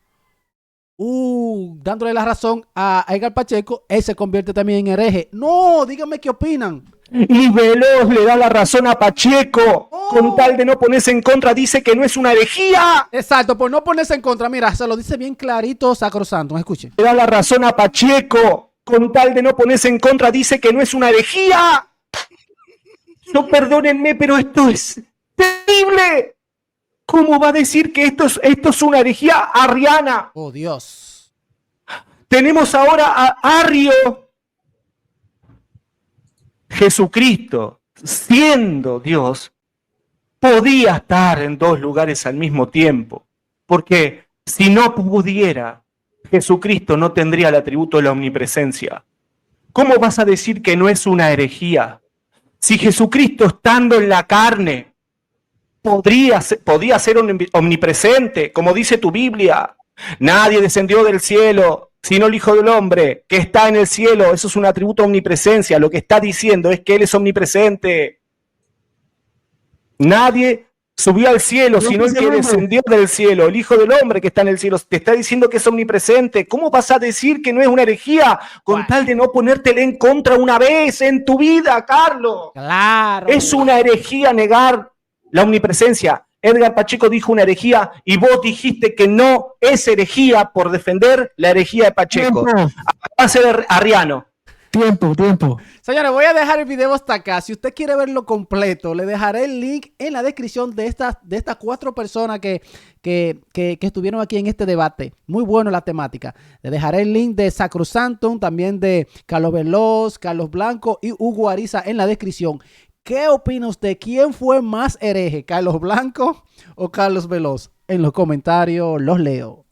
Dándole la razón a Edgar Pacheco, él se convierte también en hereje. No, díganme qué opinan. Y Veloz le da la razón a Pacheco. Con tal de no ponerse en contra, dice que no es una herejía. Exacto, por no ponerse en contra. Mira, se lo dice bien clarito Sacrosanto. Escuchen. Le da la razón a Pacheco. Con tal de no ponerse en contra, dice que no es una herejía. No, perdónenme, pero esto es terrible. ¿Cómo va a decir que esto es una herejía arriana? Oh, Dios. Tenemos ahora a Arrio. Jesucristo, siendo Dios, podía estar en 2 lugares al mismo tiempo. Porque si no pudiera, Jesucristo no tendría el atributo de la omnipresencia. ¿Cómo vas a decir que no es una herejía? Si Jesucristo, estando en la carne, podía ser omnipresente, como dice tu Biblia. Nadie descendió del cielo, sino el Hijo del Hombre, que está en el cielo. Eso es un atributo de omnipresencia. Lo que está diciendo es que Él es omnipresente. Nadie subió al cielo, sino el que descendió del cielo, el Hijo del Hombre que está en el cielo. Te está diciendo que es omnipresente. ¿Cómo vas a decir que no es una herejía con tal de no ponértele en contra una vez en tu vida, Carlos? Claro. Es una herejía negar la omnipresencia. Edgar Pacheco dijo una herejía y vos dijiste que no es herejía por defender la herejía de Pacheco. Va a ser arriano. Tiempo. Señores, voy a dejar el video hasta acá. Si usted quiere verlo completo, le dejaré el link en la descripción de estas 4 personas que estuvieron aquí en este debate. Muy bueno la temática. Le dejaré el link de Sacrosantum, también de Carlos Veloz, Carlos Blanco y Hugo Ariza en la descripción. ¿Qué opina usted? ¿Quién fue más hereje? ¿Carlos Blanco o Carlos Veloz? En los comentarios los leo.